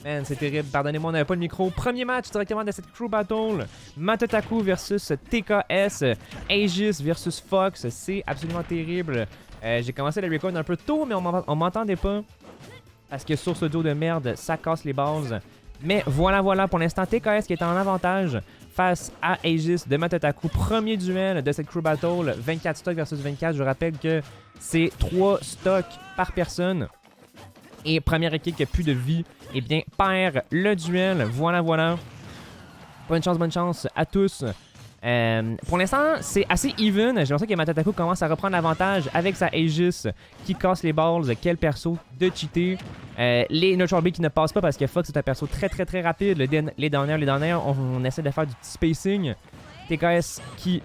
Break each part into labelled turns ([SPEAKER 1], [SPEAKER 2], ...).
[SPEAKER 1] Man, c'est terrible. Pardonnez-moi, on n'avait pas le micro. Premier match directement de cette Crew Battle. Matataku versus TKS. Aegis versus Fox. C'est absolument terrible. J'ai commencé le record un peu tôt, mais on m'entendait pas. Parce que sur ce dos de merde, ça casse les bases. Mais voilà, pour l'instant, TKS qui est en avantage face à Aegis de Matataku. Premier duel de cette Crew Battle. 24 stocks versus 24. Je rappelle que c'est 3 stocks par personne. Et première équipe qui a plus de vie, eh bien, perd le duel. Voilà. Bonne chance à tous. Pour l'instant, c'est assez even. J'ai l'impression que Matataku commence à reprendre l'avantage avec sa Aegis qui casse les balls. Quel perso de cheater. Les Neutral B qui ne passent pas parce que Fox est un perso très rapide. Les dernières, on essaie de faire du petit spacing. TKS qui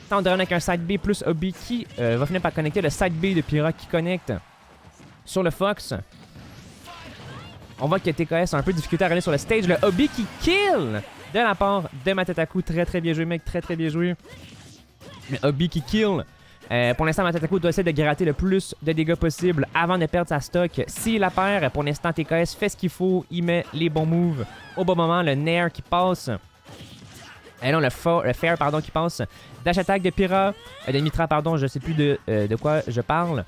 [SPEAKER 1] tente de revenir avec un side B plus OB qui va finir par connecter le side B de Pyra qui connecte sur le Fox. On voit que TKS a un peu de difficulté à revenir sur le stage. Le OB qui kill de la part de Matataku. Très bien joué, mec. Très bien joué. Le OB qui kill. Pour l'instant, Matataku doit essayer de gratter le plus de dégâts possible avant de perdre sa stock. S'il la perd, pour l'instant, TKS fait ce qu'il faut. Il met les bons moves au bon moment. Le Nair qui passe. Et non, le Fair, pardon, qui passe. Dash attack de Pyra. De Mitra, pardon. Je sais plus de quoi je parle.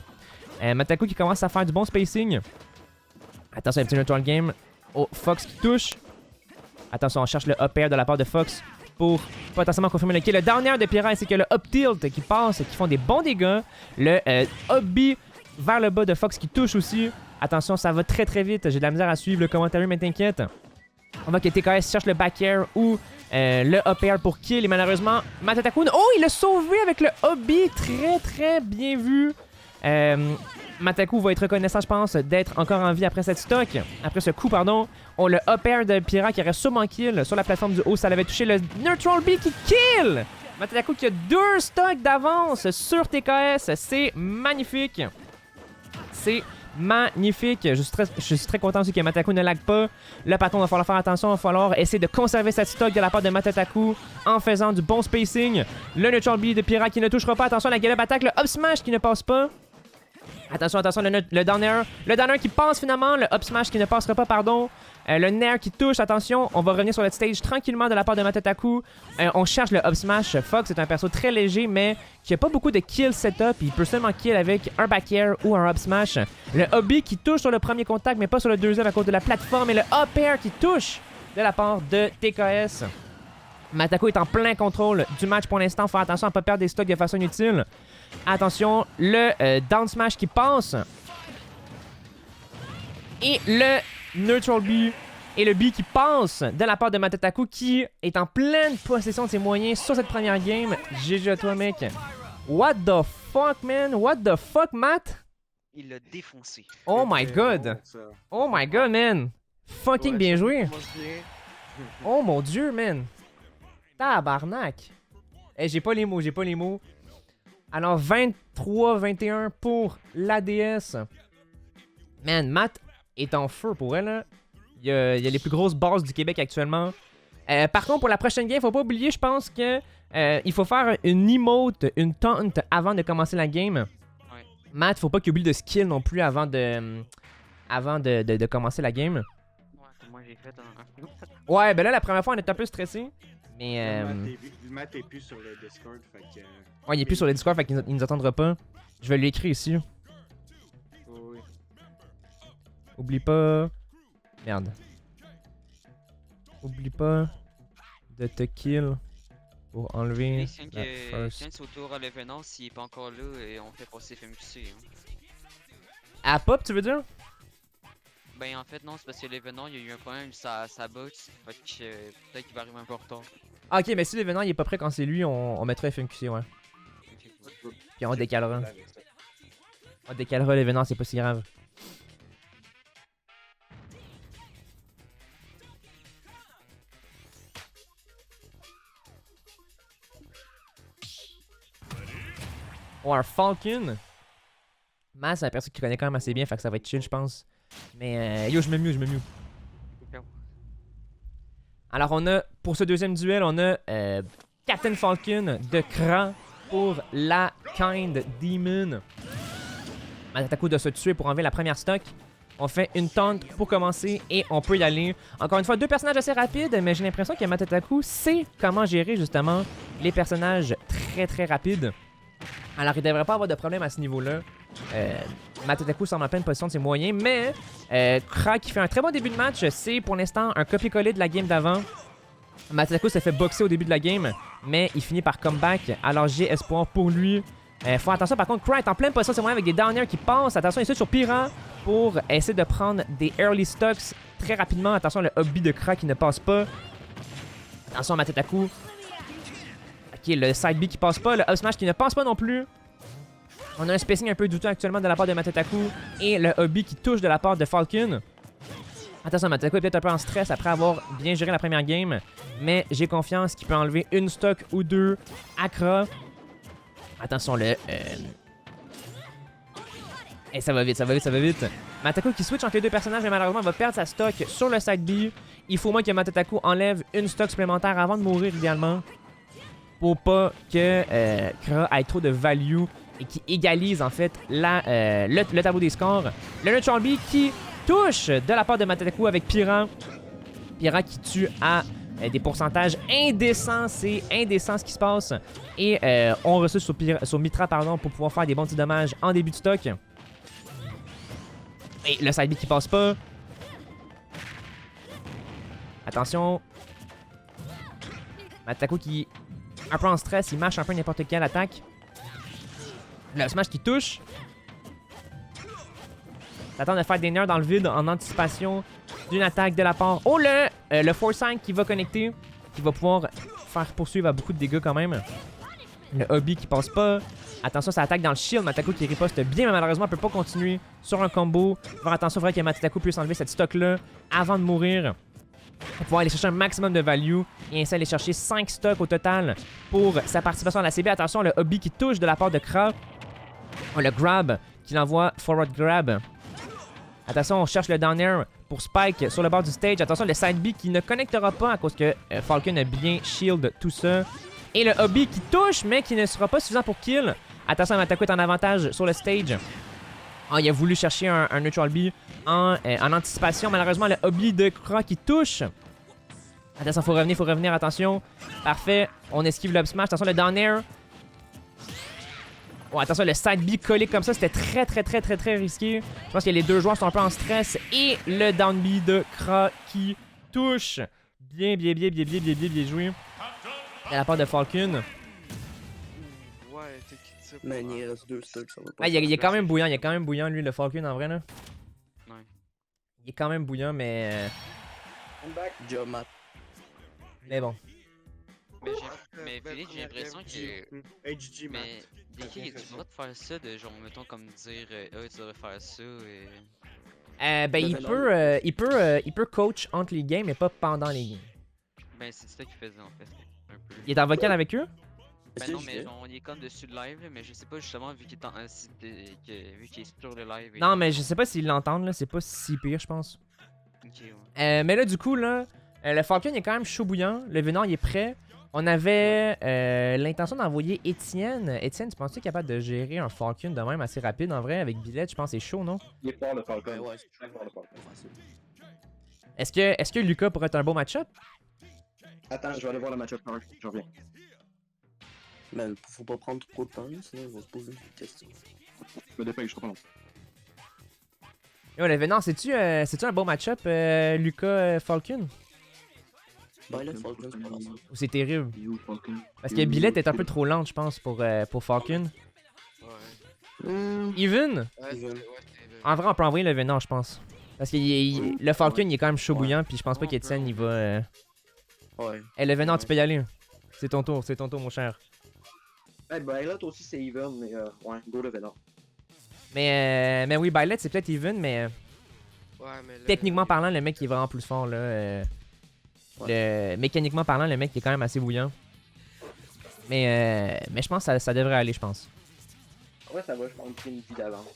[SPEAKER 1] Matataku qui commence à faire du bon spacing. Attention, un petit neutral game. Oh, Fox qui touche. Attention, on cherche le up air de la part de Fox pour potentiellement confirmer le kill. Le dernier de Pyra ainsi que le up tilt qui passe, qui font des bons dégâts. Le up B vers le bas de Fox qui touche aussi. Attention, ça va très vite. J'ai de la misère à suivre le commentaire, mais t'inquiète. On voit que TKS cherche le back air ou le up air pour kill. Et malheureusement, Matataku, oh, il l'a sauvé avec le up B. Très bien vu. Matataku va être reconnaissant, je pense, d'être encore en vie après cette stock. Après ce coup, pardon. On le up air de Pyra qui aurait sûrement kill sur la plateforme du haut. Ça l'avait touché le Neutral B qui kill. Matataku qui a 2 stocks d'avance sur TKS. C'est magnifique. C'est magnifique. Je suis très content aussi que Matataku ne lag pas. Là, par contre, il va falloir faire attention. Il va falloir essayer de conserver cette stock de la part de Matataku en faisant du bon spacing. Le Neutral B de Pyra qui ne touchera pas. Attention, la Gallup attaque. Le up smash qui ne passe pas. Attention, le downer. Le downer qui passe finalement. Le up smash qui ne passera pas, pardon. Le Nair qui touche. Attention, on va revenir sur le stage tranquillement de la part de Matataku. On cherche le up smash. Fox est un perso très léger, mais qui a pas beaucoup de kill setup. Il peut seulement kill avec un back air ou un up smash. Le OB qui touche sur le premier contact, mais pas sur le deuxième à cause de la plateforme. Et le up air qui touche de la part de TKS. Matataku est en plein contrôle du match pour l'instant. Faut faire attention à ne pas perdre des stocks de façon inutile. Attention, le down smash qui passe. Et le neutral B. Et le B qui passe de la part de Matataku qui est en pleine possession de ses moyens sur cette première game. GG à toi, mec. What the fuck, man? What the fuck, Matt?
[SPEAKER 2] Il l'a défoncé.
[SPEAKER 1] Oh my god. Oh my god, man. Fucking bien joué. Oh mon dieu, man. Tabarnak. Eh, j'ai pas les mots. Alors, 23-21 pour l'ADS. Man, Matt est en feu pour elle. Là. Il y a les plus grosses bases du Québec actuellement. Par contre, pour la prochaine game, faut pas oublier, je pense que il faut faire une emote, une taunt avant de commencer la game.
[SPEAKER 2] Ouais.
[SPEAKER 1] Matt, faut pas qu'il oublie de skill non plus avant de commencer la game.
[SPEAKER 2] Ouais, moi j'ai fait un...
[SPEAKER 1] Ouais, ben là, la première fois, on était un peu stressé. Mais
[SPEAKER 3] Matt est plus sur le Discord, fait que...
[SPEAKER 1] ouais, il est plus sur le Discord, fait qu'il nous attendra pas. Je vais l'écrire ici.
[SPEAKER 3] Oui.
[SPEAKER 1] Oublie pas... Merde. Oublie pas de te kill pour enlever la first.
[SPEAKER 2] Tiens, c'est autour à l'événement, s'il est pas encore là, et on fait passer FMQC. Hein.
[SPEAKER 1] À pop, tu veux dire?
[SPEAKER 2] Ben en fait non, c'est parce que l'événement, il y a eu un problème, ça bug, fait que peut-être qu'il va arriver un peu en retard.
[SPEAKER 1] Ah, ok, mais si l'événement il est pas prêt quand c'est lui, on mettra FMQC, ouais. Puis on décalera. On décalera l'événement, c'est pas si grave. Oh, un Falcon. Matt, c'est un perso qui connaît quand même assez bien, fait que ça va être chill, je pense. Mais yo, je me mute. Alors, on a, pour ce deuxième duel, on a Captain Falcon de Kra pour la Kind Demon. Matataku doit se tuer pour enlever la première stock. On fait une taunt pour commencer et on peut y aller. Encore une fois, 2 personnages assez rapides, mais j'ai l'impression que Matataku sait comment gérer justement les personnages très rapides. Alors il devrait pas avoir de problème à ce niveau-là. Matataku semble en pleine position de ses moyens, mais Kra qui fait un très bon début de match, c'est pour l'instant un copier-coller de la game d'avant. Matataku s'est fait boxer au début de la game, mais il finit par comeback, alors j'ai espoir pour lui. Faut attention par contre, Kra est en pleine position de ses moyens avec des downers qui passent. Attention, il saute sur Pira pour essayer de prendre des early stocks très rapidement. Attention, le hobby de Kra qui ne passe pas. Attention, Matataku. Ok, le side B qui passe pas, le up smash qui ne passe pas non plus. On a un spacing un peu douteux actuellement de la part de Matataku et le hobby qui touche de la part de Falcon. Attention, Matataku est peut-être un peu en stress après avoir bien géré la première game, mais j'ai confiance qu'il peut enlever une stock ou deux à Kra. Attention, le... Et ça va vite, ça va vite, ça va vite. Matataku qui switch entre les deux personnages, mais malheureusement va perdre sa stock sur le side B. Il faut au moins que Matataku enlève une stock supplémentaire avant de mourir idéalement. Pour pas que Kra ait trop de value et qui égalise en fait le tableau des scores. Le neutral B qui touche de la part de Matataku avec Pira. Pira qui tue à des pourcentages indécents, c'est indécent ce qui se passe. Et on ressource sur Mitra pardon, pour pouvoir faire des bons petits dommages en début de stock. Et le side B qui passe pas. Attention. Matataku qui un peu en stress, il marche un peu n'importe quelle attaque. Le smash qui touche. T'attends de faire des nerfs dans le vide en anticipation d'une attaque de la part. Oh, le Force 5 qui va connecter, qui va pouvoir faire poursuivre à beaucoup de dégâts quand même. Le hobby qui passe pas. Attention, ça attaque dans le shield. Matataku qui riposte bien, mais malheureusement, elle peut pas continuer sur un combo. Faire attention, il faudrait que Matataku puisse enlever cette stock-là avant de mourir. Pour pouvoir aller chercher un maximum de value et ainsi aller chercher 5 stocks au total pour sa participation à la CB. Attention, le hobby qui touche de la part de Kra. Le grab qui l'envoie forward grab. Attention, on cherche le down air pour Spike sur le bord du stage. Attention, le side B qui ne connectera pas à cause que Falcon a bien shield tout ça. Et le hobby qui touche mais qui ne sera pas suffisant pour kill. Attention, Matataku est en avantage sur le stage. Oh, il a voulu chercher un neutral B en anticipation. Malheureusement, le hobby de Kra qui touche. Attention, faut revenir, attention. Parfait, on esquive le up smash. Attention, le down air. Oh, attention, le side B collé comme ça, c'était très risqué. Je pense que les deux joueurs sont un peu en stress. Et le down B de Kra qui touche. Bien joué. À la part de Falcon.
[SPEAKER 4] Ouais, t'es qui ça?
[SPEAKER 5] Mais il reste 2 stocks, ça va pas.
[SPEAKER 1] Ouais, il est quand même bouillant, lui, le Falcon, en vrai, là.
[SPEAKER 2] Ouais.
[SPEAKER 1] Il est quand même bouillant, mais...
[SPEAKER 5] Job mat.
[SPEAKER 1] Mais bon.
[SPEAKER 2] Mais Philippe, j'ai l'impression que.
[SPEAKER 3] HG, man.
[SPEAKER 2] Mais Deki, il a le droit de faire ça, de genre, mettons, comme dire, ah, tu devrais faire ça, et.
[SPEAKER 1] Ben, il peut coach entre les games, mais pas pendant les games.
[SPEAKER 2] Ben, c'est ça qu'il faisait, en fait. Un peu.
[SPEAKER 1] Il est en vocal avec eux?
[SPEAKER 2] Ben non, mais genre, on est comme dessus le live, là, mais je sais pas justement, vu qu'il est, vu qu'il est sur le live.
[SPEAKER 1] Non, mais je sais pas s'ils l'entendent, là. C'est pas si pire, je pense.
[SPEAKER 2] Ok, ouais.
[SPEAKER 1] Mais là, du coup, là, le Falcon est quand même chaud bouillant. Le Vénard, il est prêt. On avait l'intention d'envoyer Étienne. Étienne, tu penses que tu es capable de gérer un Falcon de même assez rapide, en vrai, avec Billette? Je pense que c'est chaud, non?
[SPEAKER 6] Il est fort le Falcon.
[SPEAKER 5] Ouais,
[SPEAKER 6] c'est très fort le Falcon.
[SPEAKER 1] Est-ce que Lucas pourrait être un bon match-up?
[SPEAKER 6] Attends, je vais aller voir le match-up first, je reviens.
[SPEAKER 5] Mais faut pas prendre trop de temps, sinon on va se poser des questions.
[SPEAKER 6] Je me dépêche, je serai pas long.
[SPEAKER 1] Yo, le Vénard, c'est-tu un bon match-up, Lucas Falcon?
[SPEAKER 5] Ben là, Falcon, c'est pas grave.
[SPEAKER 1] Ou c'est terrible?
[SPEAKER 6] Il est où, le Falcon?
[SPEAKER 1] Parce que Billette est un peu trop lente, je pense, pour Falcon.
[SPEAKER 4] Ouais.
[SPEAKER 1] Even?
[SPEAKER 4] Ouais,
[SPEAKER 5] Even.
[SPEAKER 1] En vrai, on peut envoyer le Vénard, je pense. Parce que le Falcon, il est quand même chaud bouillant, puis je pense pas qu'Étienne, il va...
[SPEAKER 5] Ouais.
[SPEAKER 1] Eh, le Vénard, tu peux y aller. C'est ton tour, mon cher.
[SPEAKER 6] Eh ben là, toi aussi c'est even, mais ouais, go le Venom.
[SPEAKER 1] Mais oui, Byleth, c'est peut-être even, mais
[SPEAKER 4] Ouais, mais là,
[SPEAKER 1] techniquement parlant, le mec il est vraiment plus fort, là. Mécaniquement parlant, le mec il est quand même assez bouillant. Mais je pense que ça devrait aller, je pense.
[SPEAKER 6] Ouais, ça va, je prends une vie d'avance.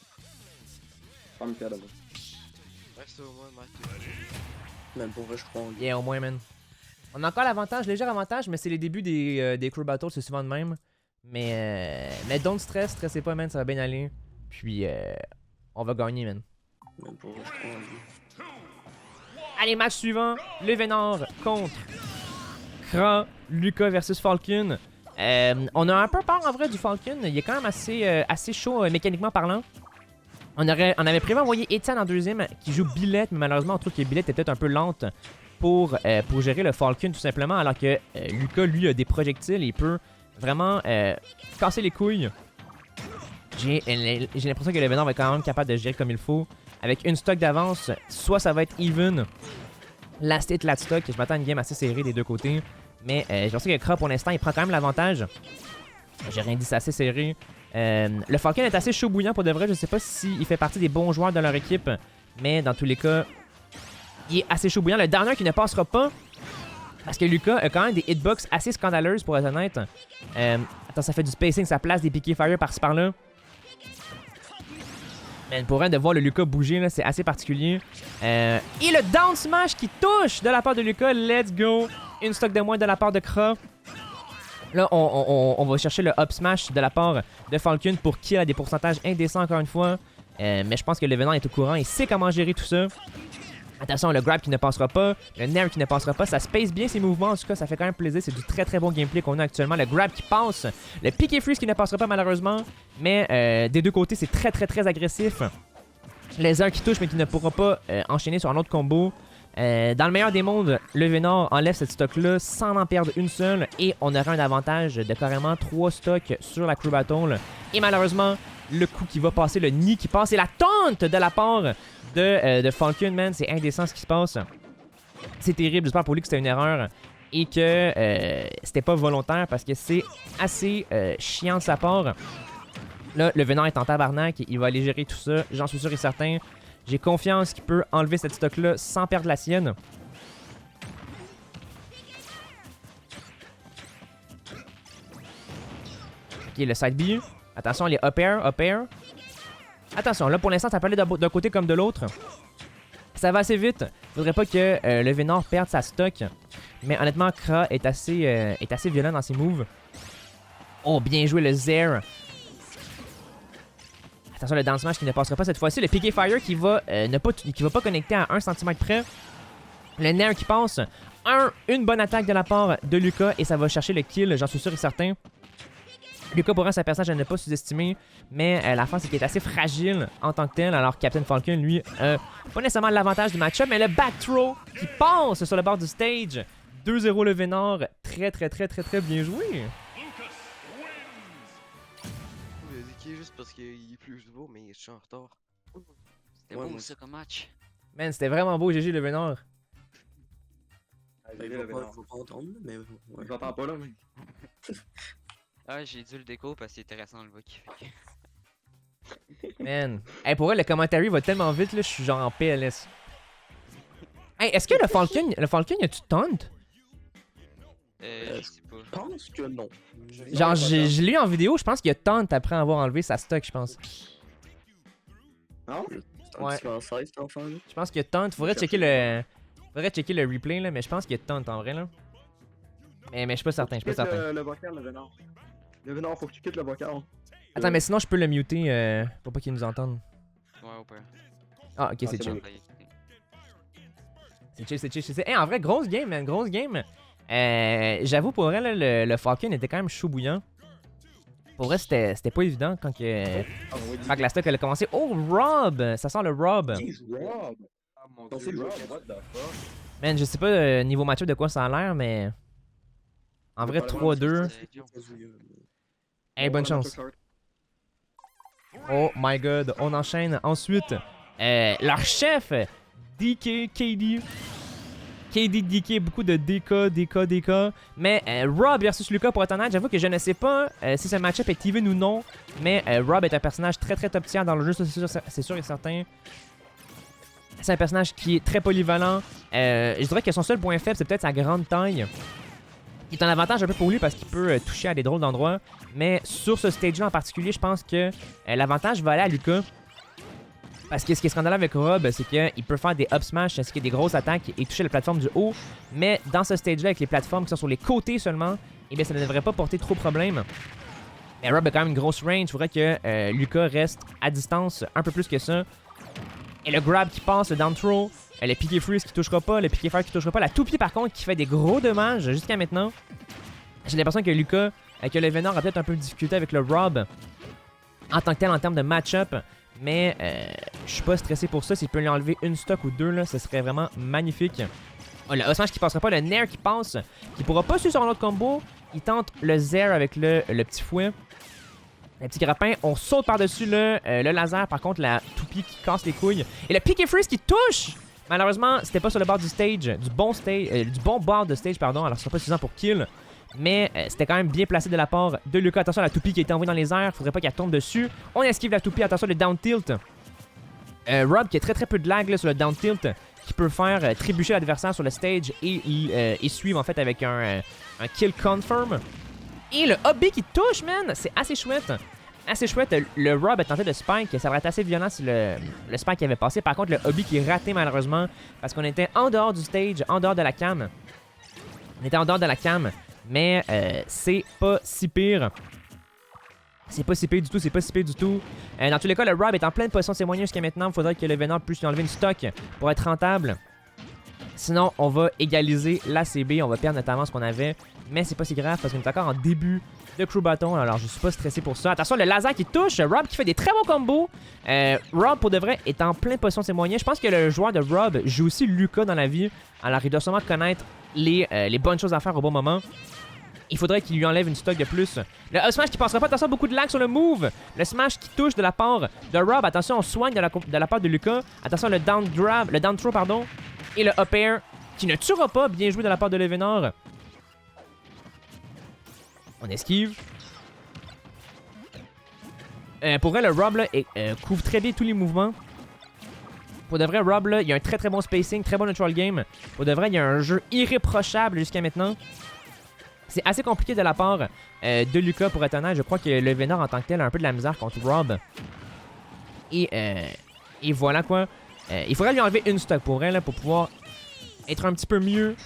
[SPEAKER 6] Pas me faire de moi.
[SPEAKER 4] reste au moins, Mathieu.
[SPEAKER 5] Même pour vrai, je crois en
[SPEAKER 1] Yeah, au moins, man. On a encore l'avantage, léger avantage, mais c'est les débuts des crew battles, c'est souvent de même. Mais don't stressez pas, man, ça va bien aller. Puis, on va gagner, man.
[SPEAKER 5] Même pas, je crois en vie.
[SPEAKER 1] Allez, match suivant. Le Vénard contre Kra, Lucas versus Falcon. On a un peu peur en vrai du Falcon. Il est quand même assez chaud mécaniquement parlant. On avait prévu d'envoyer Etienne en deuxième qui joue Billette, mais malheureusement on trouve que Billette est peut-être un peu lente pour gérer le Falcon tout simplement, alors que Lucas lui a des projectiles et il peut vraiment casser les couilles. J'ai l'impression que le Vénard va être quand même capable de gérer comme il faut. Avec une stock d'avance, soit ça va être even. Last hit, last stock. Je m'attends à une game assez serrée des deux côtés. Mais je pense que Kra pour l'instant il prend quand même l'avantage. J'ai rien dit, c'est assez serré. Le Falcon est assez chaud bouillant pour de vrai. Je sais pas s'il fait partie des bons joueurs de leur équipe. Mais dans tous les cas, il est assez chaud bouillant. Le dernier qui ne passera pas. Parce que Lucas a quand même des hitbox assez scandaleuses pour être honnête. Attends, ça fait du spacing, ça place des piquets fire par-ci par-là. Mais pour de voir le Lucas bouger, c'est assez particulier. Et le down smash qui touche de la part de Lucas. Let's go. Une stock de moins de la part de Kra. Là, on va chercher le up smash de la part de Falcon pour kill à des pourcentages indécents encore une fois. Mais je pense que le Vénard est au courant. Il sait comment gérer tout ça. Attention, le grab qui ne passera pas. Le nair qui ne passera pas. Ça space bien ses mouvements. En tout cas, ça fait quand même plaisir. C'est du très très bon gameplay qu'on a actuellement. Le grab qui passe. Le pick and freeze qui ne passera pas malheureusement. Mais des deux côtés, c'est très très très agressif. Laser qui touche mais qui ne pourra pas enchaîner sur un autre combo. Dans le meilleur des mondes, le Vénard enlève cette stock-là sans en perdre une seule. Et on aura un avantage de carrément 3 stocks sur la Crew Battle. Et malheureusement, le coup qui va passer, le nid qui passe et la taunt de la part de Falcon, man. C'est indécent ce qui se passe. C'est terrible. J'espère pour lui que c'était une erreur et que c'était pas volontaire parce que c'est assez chiant de sa part. Là, le Vénard est en tabarnak. Il va aller gérer tout ça. J'en suis sûr et certain. J'ai confiance qu'il peut enlever cette stock-là sans perdre la sienne. Ok, le side B. Attention, les up air, up air. Attention, là pour l'instant, ça peut aller d'un côté comme de l'autre. Ça va assez vite. Faudrait pas que le Vénard perde sa stock. Mais honnêtement, Kra est assez violent dans ses moves. Oh, bien joué le Zair. Attention, le down smash qui ne passera pas cette fois-ci. Le piqué fire qui va pas connecter à 1 cm près. Le nair qui passe. Une bonne attaque de la part de Lucas et ça va chercher le kill, j'en suis sûr et certain. Lucas pour un, c'est un personnage à ne pas sous-estimer, mais la fin c'est qu'il est assez fragile en tant que tel, alors Captain Falcon, lui, pas nécessairement l'avantage du match-up, mais le back throw qui passe sur le bord du stage. 2-0 le Vénard, très bien joué.
[SPEAKER 4] Dédié juste parce qu'il est plus beau, mais je suis en retard.
[SPEAKER 2] C'était beau ça comme match.
[SPEAKER 1] Man, c'était vraiment beau, GG le Vénard.
[SPEAKER 5] Ben, il va pas entendre, mais ouais.
[SPEAKER 6] Je l'entends pas là, mais.
[SPEAKER 2] Ah, j'ai dû le déco parce que c'est intéressant le voix qui fait.
[SPEAKER 1] Man. Hey, pour vrai, le commentary va tellement vite, là, je suis genre en PLS. Hey, est-ce que le Falcon, y a-tu taunt?
[SPEAKER 2] Je sais pas.
[SPEAKER 5] Je pense que non.
[SPEAKER 1] Genre, je l'ai eu en vidéo, je pense qu'il y a taunt après avoir enlevé sa stock, je pense.
[SPEAKER 6] Non?
[SPEAKER 5] C'est un
[SPEAKER 1] Ouais.
[SPEAKER 5] petit français, cet enfant-là.
[SPEAKER 1] Je pense qu'il y a taunt. Faudrait checker le replay, là, mais je pense qu'il y a taunt en vrai, là. Mais je suis pas certain, je suis pas certain.
[SPEAKER 6] Le vocal, le Vénard. Le Vénard, faut que tu quittes le vocal.
[SPEAKER 1] Attends, mais sinon, je peux le muter pour pas qu'il nous entende.
[SPEAKER 2] Ouais, au pire.
[SPEAKER 1] Ah, ok, c'est
[SPEAKER 6] c'est
[SPEAKER 1] chill.
[SPEAKER 6] bon.
[SPEAKER 1] C'est chill. Hey, en vrai, grosse game, man, grosse game. J'avoue, pour vrai, là, le Falcon était quand même chaud bouillant. Pour vrai, c'était pas évident quand que la stock elle a commencé. Oh, Rob! Ça sent le Rob.
[SPEAKER 6] Rob! Ah mon
[SPEAKER 5] On fait
[SPEAKER 6] dieu,
[SPEAKER 5] le
[SPEAKER 6] Rob,
[SPEAKER 5] Rob.
[SPEAKER 6] what the fuck?
[SPEAKER 1] Man, je sais pas niveau match-up de quoi ça a l'air, mais. En vrai, 3-2. Hey, bonne chance. Oh my god, on enchaîne. Ensuite, leur chef, DK, KD. KD, DK, beaucoup de DK. Mais Rob versus Lucas, pour être honnête, j'avoue que je ne sais pas si ce match-up est even ou non. Mais Rob est un personnage très top tier dans le jeu, c'est sûr et certain. C'est un personnage qui est très polyvalent. Je dirais que son seul point faible, c'est peut-être sa grande taille. Qui est un avantage un peu pour lui parce qu'il peut toucher à des drôles d'endroits. Mais sur ce stage-là en particulier, je pense que l'avantage va aller à Lucas. Parce que ce qui est scandaleux avec Rob, c'est qu'il peut faire des up smash ainsi que des grosses attaques et toucher la plateforme du haut. Mais dans ce stage-là, avec les plateformes qui sont sur les côtés seulement, eh bien ça ne devrait pas porter trop problème. Mais Rob a quand même une grosse range. Il faudrait que Lucas reste à distance un peu plus que ça. Et le grab qui passe, le down throw, le piqué freeze qui touchera pas, le piqué fire qui touchera pas, la toupie par contre qui fait des gros dommages jusqu'à maintenant. J'ai l'impression que Lucas, que le Venom a peut-être un peu de difficulté avec le Rob en tant que tel en termes de match-up. Mais je suis pas stressé pour ça. S'il peut lui enlever une stock ou deux, là, ce serait vraiment magnifique. Oh, le Smash qui passera pas, le Nair qui passe, qui pourra pas suivre sur un autre combo. Il tente le Zair avec le petit fouet. Le petit grappin, on saute par-dessus le laser. Par contre, la toupie qui casse les couilles. Et le Picky Freeze qui touche! Malheureusement, c'était pas sur le bord du stage, du bon bord de stage, pardon. Alors, ce sera pas suffisant pour kill. Mais c'était quand même bien placé de la part de Lucas. Attention à la toupie qui a été envoyée dans les airs. Faudrait pas qu'elle tombe dessus. On esquive la toupie. Attention le down tilt. Rob qui a très peu de lag là, sur le down tilt. Qui peut faire trébucher l'adversaire sur le stage et suivre en fait avec un kill confirm. Et le hobby qui touche, man. C'est assez chouette. Assez chouette. Le Rob a tenté de spike. Ça aurait été assez violent si le spike qui avait passé. Par contre, le hobby qui est raté malheureusement. Parce qu'on était en dehors du stage, en dehors de la cam. On était en dehors de la cam. Mais c'est pas si pire. C'est pas si pire du tout, c'est pas si pire du tout. Dans tous les cas, le Rob est en pleine position de ses moyens jusqu'à maintenant. Il faudrait que le Venom puisse lui enlever une stock pour être rentable. Sinon, on va égaliser la CB. On va perdre notamment ce qu'on avait. Mais c'est pas si grave parce qu'on est encore en début de Crew Battle. Alors, je suis pas stressé pour ça. Attention, le laser qui touche. Rob qui fait des très bons combos. Rob, pour de vrai, est en pleine position de ses moyens. Je pense que le joueur de Rob joue aussi Lucas dans la vie. Alors, il doit sûrement connaître les bonnes choses à faire au bon moment. Il faudrait qu'il lui enlève une stock de plus. Le up smash qui passera pas. Attention, beaucoup de lag sur le move. Le smash qui touche de la part de Rob. Attention, on soigne de la part de Lucas. Attention, le down throw, pardon. Et le up air qui ne tuera pas. Bien joué de la part de Levenor. On esquive. Pour vrai, le Rob là, couvre très bien tous les mouvements. Pour de vrai, Rob là, il y a un très bon spacing, très bon neutral game. Pour de vrai, il y a un jeu irréprochable jusqu'à maintenant. C'est assez compliqué de la part de Lucas pour être honnête. Je crois que le Venom en tant que tel a un peu de la misère contre Rob. Et voilà quoi. Il faudrait lui enlever une stock pour elle là, pour pouvoir être un petit peu mieux.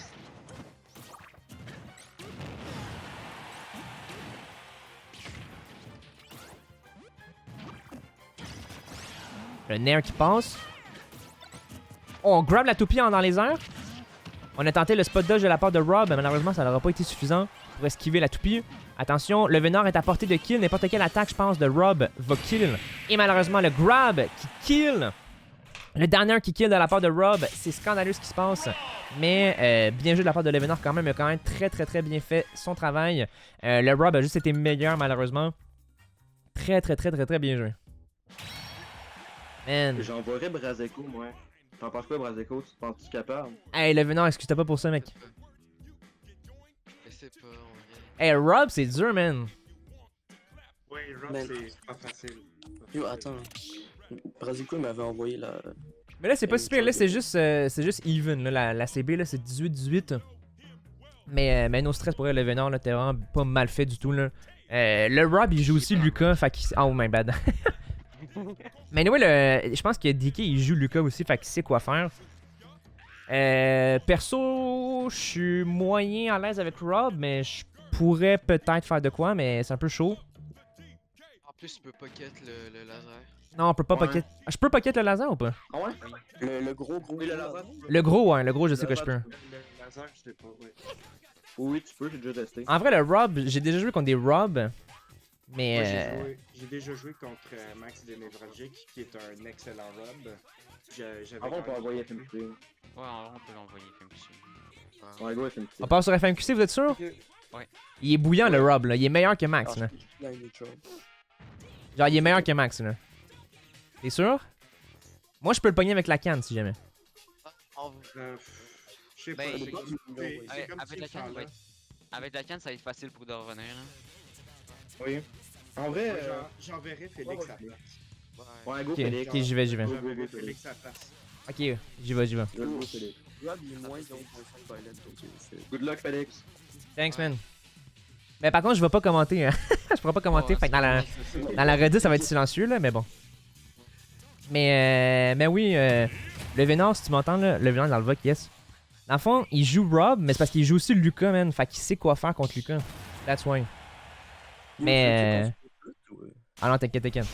[SPEAKER 1] Le Nair qui passe. On grab la toupie dans les airs. On a tenté le spot dodge de la part de Rob, mais malheureusement, ça n'aura pas été suffisant pour esquiver la toupie. Attention, le Venom est à portée de kill. N'importe quelle attaque, je pense, de Rob va kill. Et malheureusement, le grab qui kill. Le dernier qui kill de la part de Rob. C'est scandaleux ce qui se passe. Mais bien joué de la part de le Venom quand même. Il a quand même très bien fait son travail. Le Rob a juste été meilleur, malheureusement. Très bien joué. Man.
[SPEAKER 6] J'envoierais Brazeco, moi. T'en penses quoi, Brazeco? Tu te penses-tu capable?
[SPEAKER 1] Hey, le Venom, excuse-toi pas pour ça, mec.
[SPEAKER 4] Je sais pas, en vrai.
[SPEAKER 1] Hey, Rob, c'est dur, man.
[SPEAKER 3] Ouais, Rob,
[SPEAKER 5] Mais-
[SPEAKER 3] c'est pas facile.
[SPEAKER 5] Yo, attends. Brazico m'avait envoyé la.
[SPEAKER 1] Mais là, c'est pas super. Là, c'est juste even. Là, la CB, là, c'est 18-18. Mais no stress pour elle, le Venom, là, t'es vraiment pas mal fait du tout, là. Le Rob, il joue aussi Lucas, fait qu'il... Oh, my bad. Mais anyway, je pense que DK, il joue Lucas aussi, fait qu'il sait quoi faire. Perso, je suis moyen à l'aise avec Rob, mais je pourrais peut-être faire de quoi, mais c'est un peu chaud.
[SPEAKER 4] En plus, tu peux pocket le laser.
[SPEAKER 1] Non, on peut pas
[SPEAKER 6] Ouais.
[SPEAKER 1] pocket... Je peux pocket le laser ou pas?
[SPEAKER 6] Ah ouais?
[SPEAKER 5] Le gros.
[SPEAKER 6] Oui, le laser.
[SPEAKER 1] Le gros, ouais, le gros, je sais que je peux.
[SPEAKER 3] Le laser, je sais pas, ouais.
[SPEAKER 6] Oui, tu peux, j'ai déjà testé.
[SPEAKER 1] En vrai, le Rob, j'ai déjà joué contre des Rob, mais...
[SPEAKER 3] Moi, j'ai déjà joué contre Max de Nevralgic, qui est un excellent Rob. J'avais
[SPEAKER 6] Avant, on peut
[SPEAKER 3] quand même-
[SPEAKER 6] envoyer FMC.
[SPEAKER 2] Ouais, on peut l'envoyer FMC.
[SPEAKER 6] Ouais, go FMC.
[SPEAKER 1] On part sur FMQC, vous êtes sûr?
[SPEAKER 2] Ouais.
[SPEAKER 1] Il est bouillant, le Rob, là. Il est meilleur que Max, là. Genre, il est meilleur que Max, là. T'es sûr? Moi, je peux le pogner avec la canne, si jamais.
[SPEAKER 4] En vrai,
[SPEAKER 3] Je sais pas,
[SPEAKER 2] Ben,
[SPEAKER 3] c'est comme
[SPEAKER 2] Avec
[SPEAKER 3] comme
[SPEAKER 2] avec
[SPEAKER 3] tu
[SPEAKER 2] la
[SPEAKER 3] le
[SPEAKER 2] canne,
[SPEAKER 3] sens,
[SPEAKER 2] ouais.
[SPEAKER 3] là.
[SPEAKER 2] Avec la canne, ça va être facile pour de revenir. Là.
[SPEAKER 6] Oui. En vrai,
[SPEAKER 3] Moi, j'enverrai Félix à la place.
[SPEAKER 4] ouais.
[SPEAKER 6] ouais, go
[SPEAKER 1] Ok,
[SPEAKER 6] Félix.
[SPEAKER 1] ok, j'y vais.
[SPEAKER 3] J'enverrai Félix à la place.
[SPEAKER 1] Ok, j'y vais.
[SPEAKER 6] Go Félix.
[SPEAKER 5] Rob, il est moins donc violent, donc c'est.
[SPEAKER 6] Good luck, Félix.
[SPEAKER 1] Thanks, man. Mais par contre, je vais pas commenter, hein. Je pourrai pas commenter, fait que dans la redis, ça va être silencieux, là, mais bon. Mais oui, le Venom, si tu m'entends, là, le Venom dans le VOC, yes. Dans le fond, il joue Rob, mais c'est parce qu'il joue aussi Lucas, man. Fait qu'il sait quoi faire contre Lucas. That's why. Mais, ah non, t'inquiète.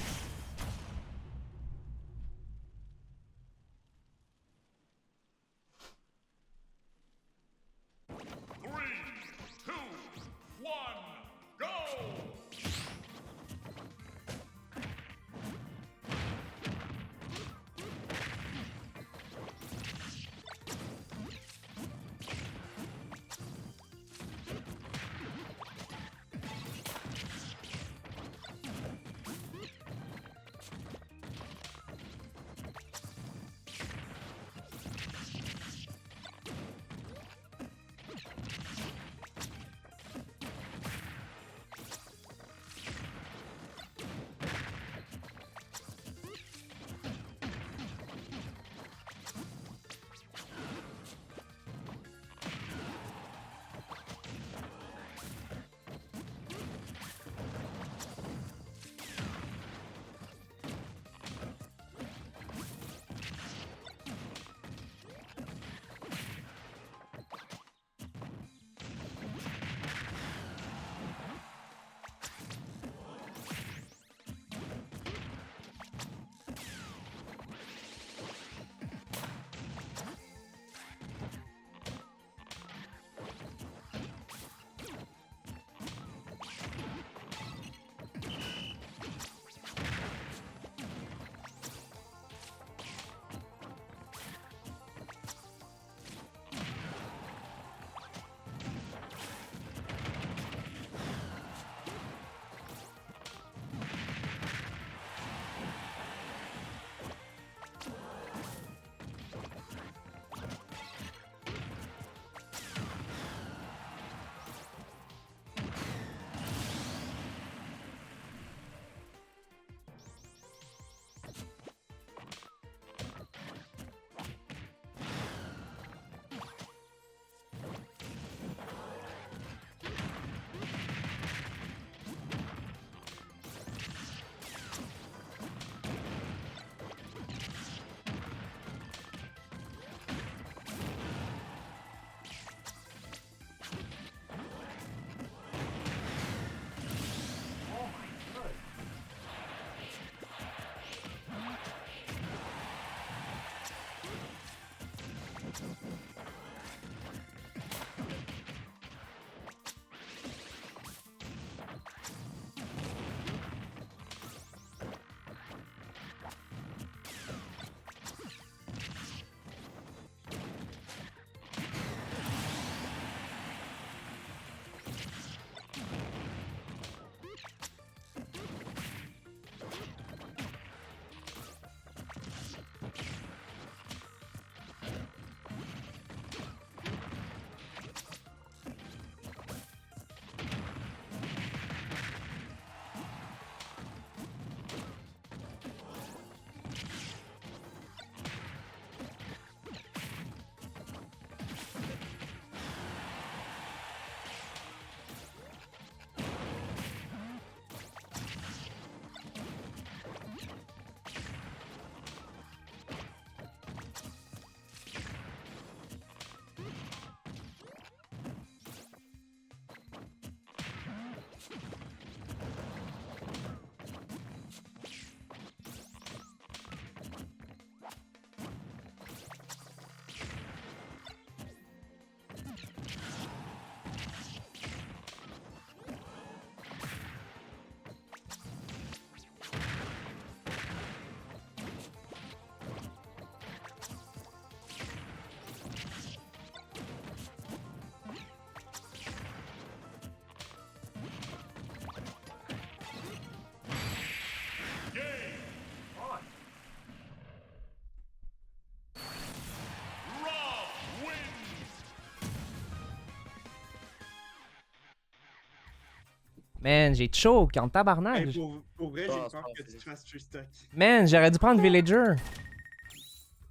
[SPEAKER 1] Man, j'ai choke en tabarnak.
[SPEAKER 3] Hey, pour vrai, j'ai
[SPEAKER 5] Ah,
[SPEAKER 3] peur
[SPEAKER 5] c'est
[SPEAKER 3] que
[SPEAKER 5] pas
[SPEAKER 3] tu te fasses true stock.
[SPEAKER 1] Man, j'aurais dû prendre Villager.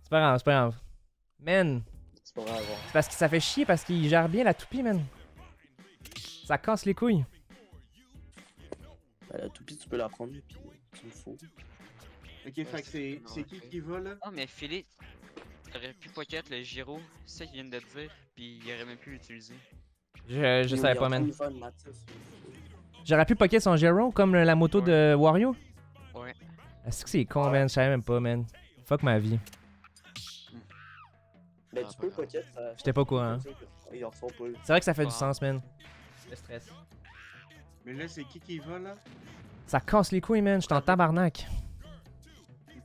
[SPEAKER 1] C'est pas grave, c'est pas grave. Man,
[SPEAKER 6] C'est pas grave.
[SPEAKER 1] c'est parce que ça fait chier parce qu'il gère bien la toupie, man. Ça casse les couilles.
[SPEAKER 5] Ben, la toupie, tu peux la prendre, puis tu le faut.
[SPEAKER 3] Ok, fait que c'est qui va là?
[SPEAKER 2] Ah, mais Philippe, t'aurais pu pocket le gyro, c'est ça qu'il vient de te dire, puis il aurait même pu l'utiliser.
[SPEAKER 1] Je savais pas, man.
[SPEAKER 5] Il est en train de faire une Matisse.
[SPEAKER 1] J'aurais pu pocket son Gero comme la moto
[SPEAKER 2] Ouais.
[SPEAKER 1] de Wario.
[SPEAKER 2] Ouais.
[SPEAKER 1] Est-ce que c'est con, man? Je savais même pas, man. Fuck ma vie.
[SPEAKER 5] Ben,
[SPEAKER 2] Ah,
[SPEAKER 5] tu peux
[SPEAKER 2] pas grave.
[SPEAKER 5] pocket. ça-
[SPEAKER 1] J'étais pas au courant.
[SPEAKER 5] Ils en refont pas.
[SPEAKER 1] C'est vrai que ça fait du
[SPEAKER 2] Ah.
[SPEAKER 1] sens, man. Le stress.
[SPEAKER 3] Mais là, c'est qui va là?
[SPEAKER 1] Ça casse les couilles, man. Je suis en tabarnak.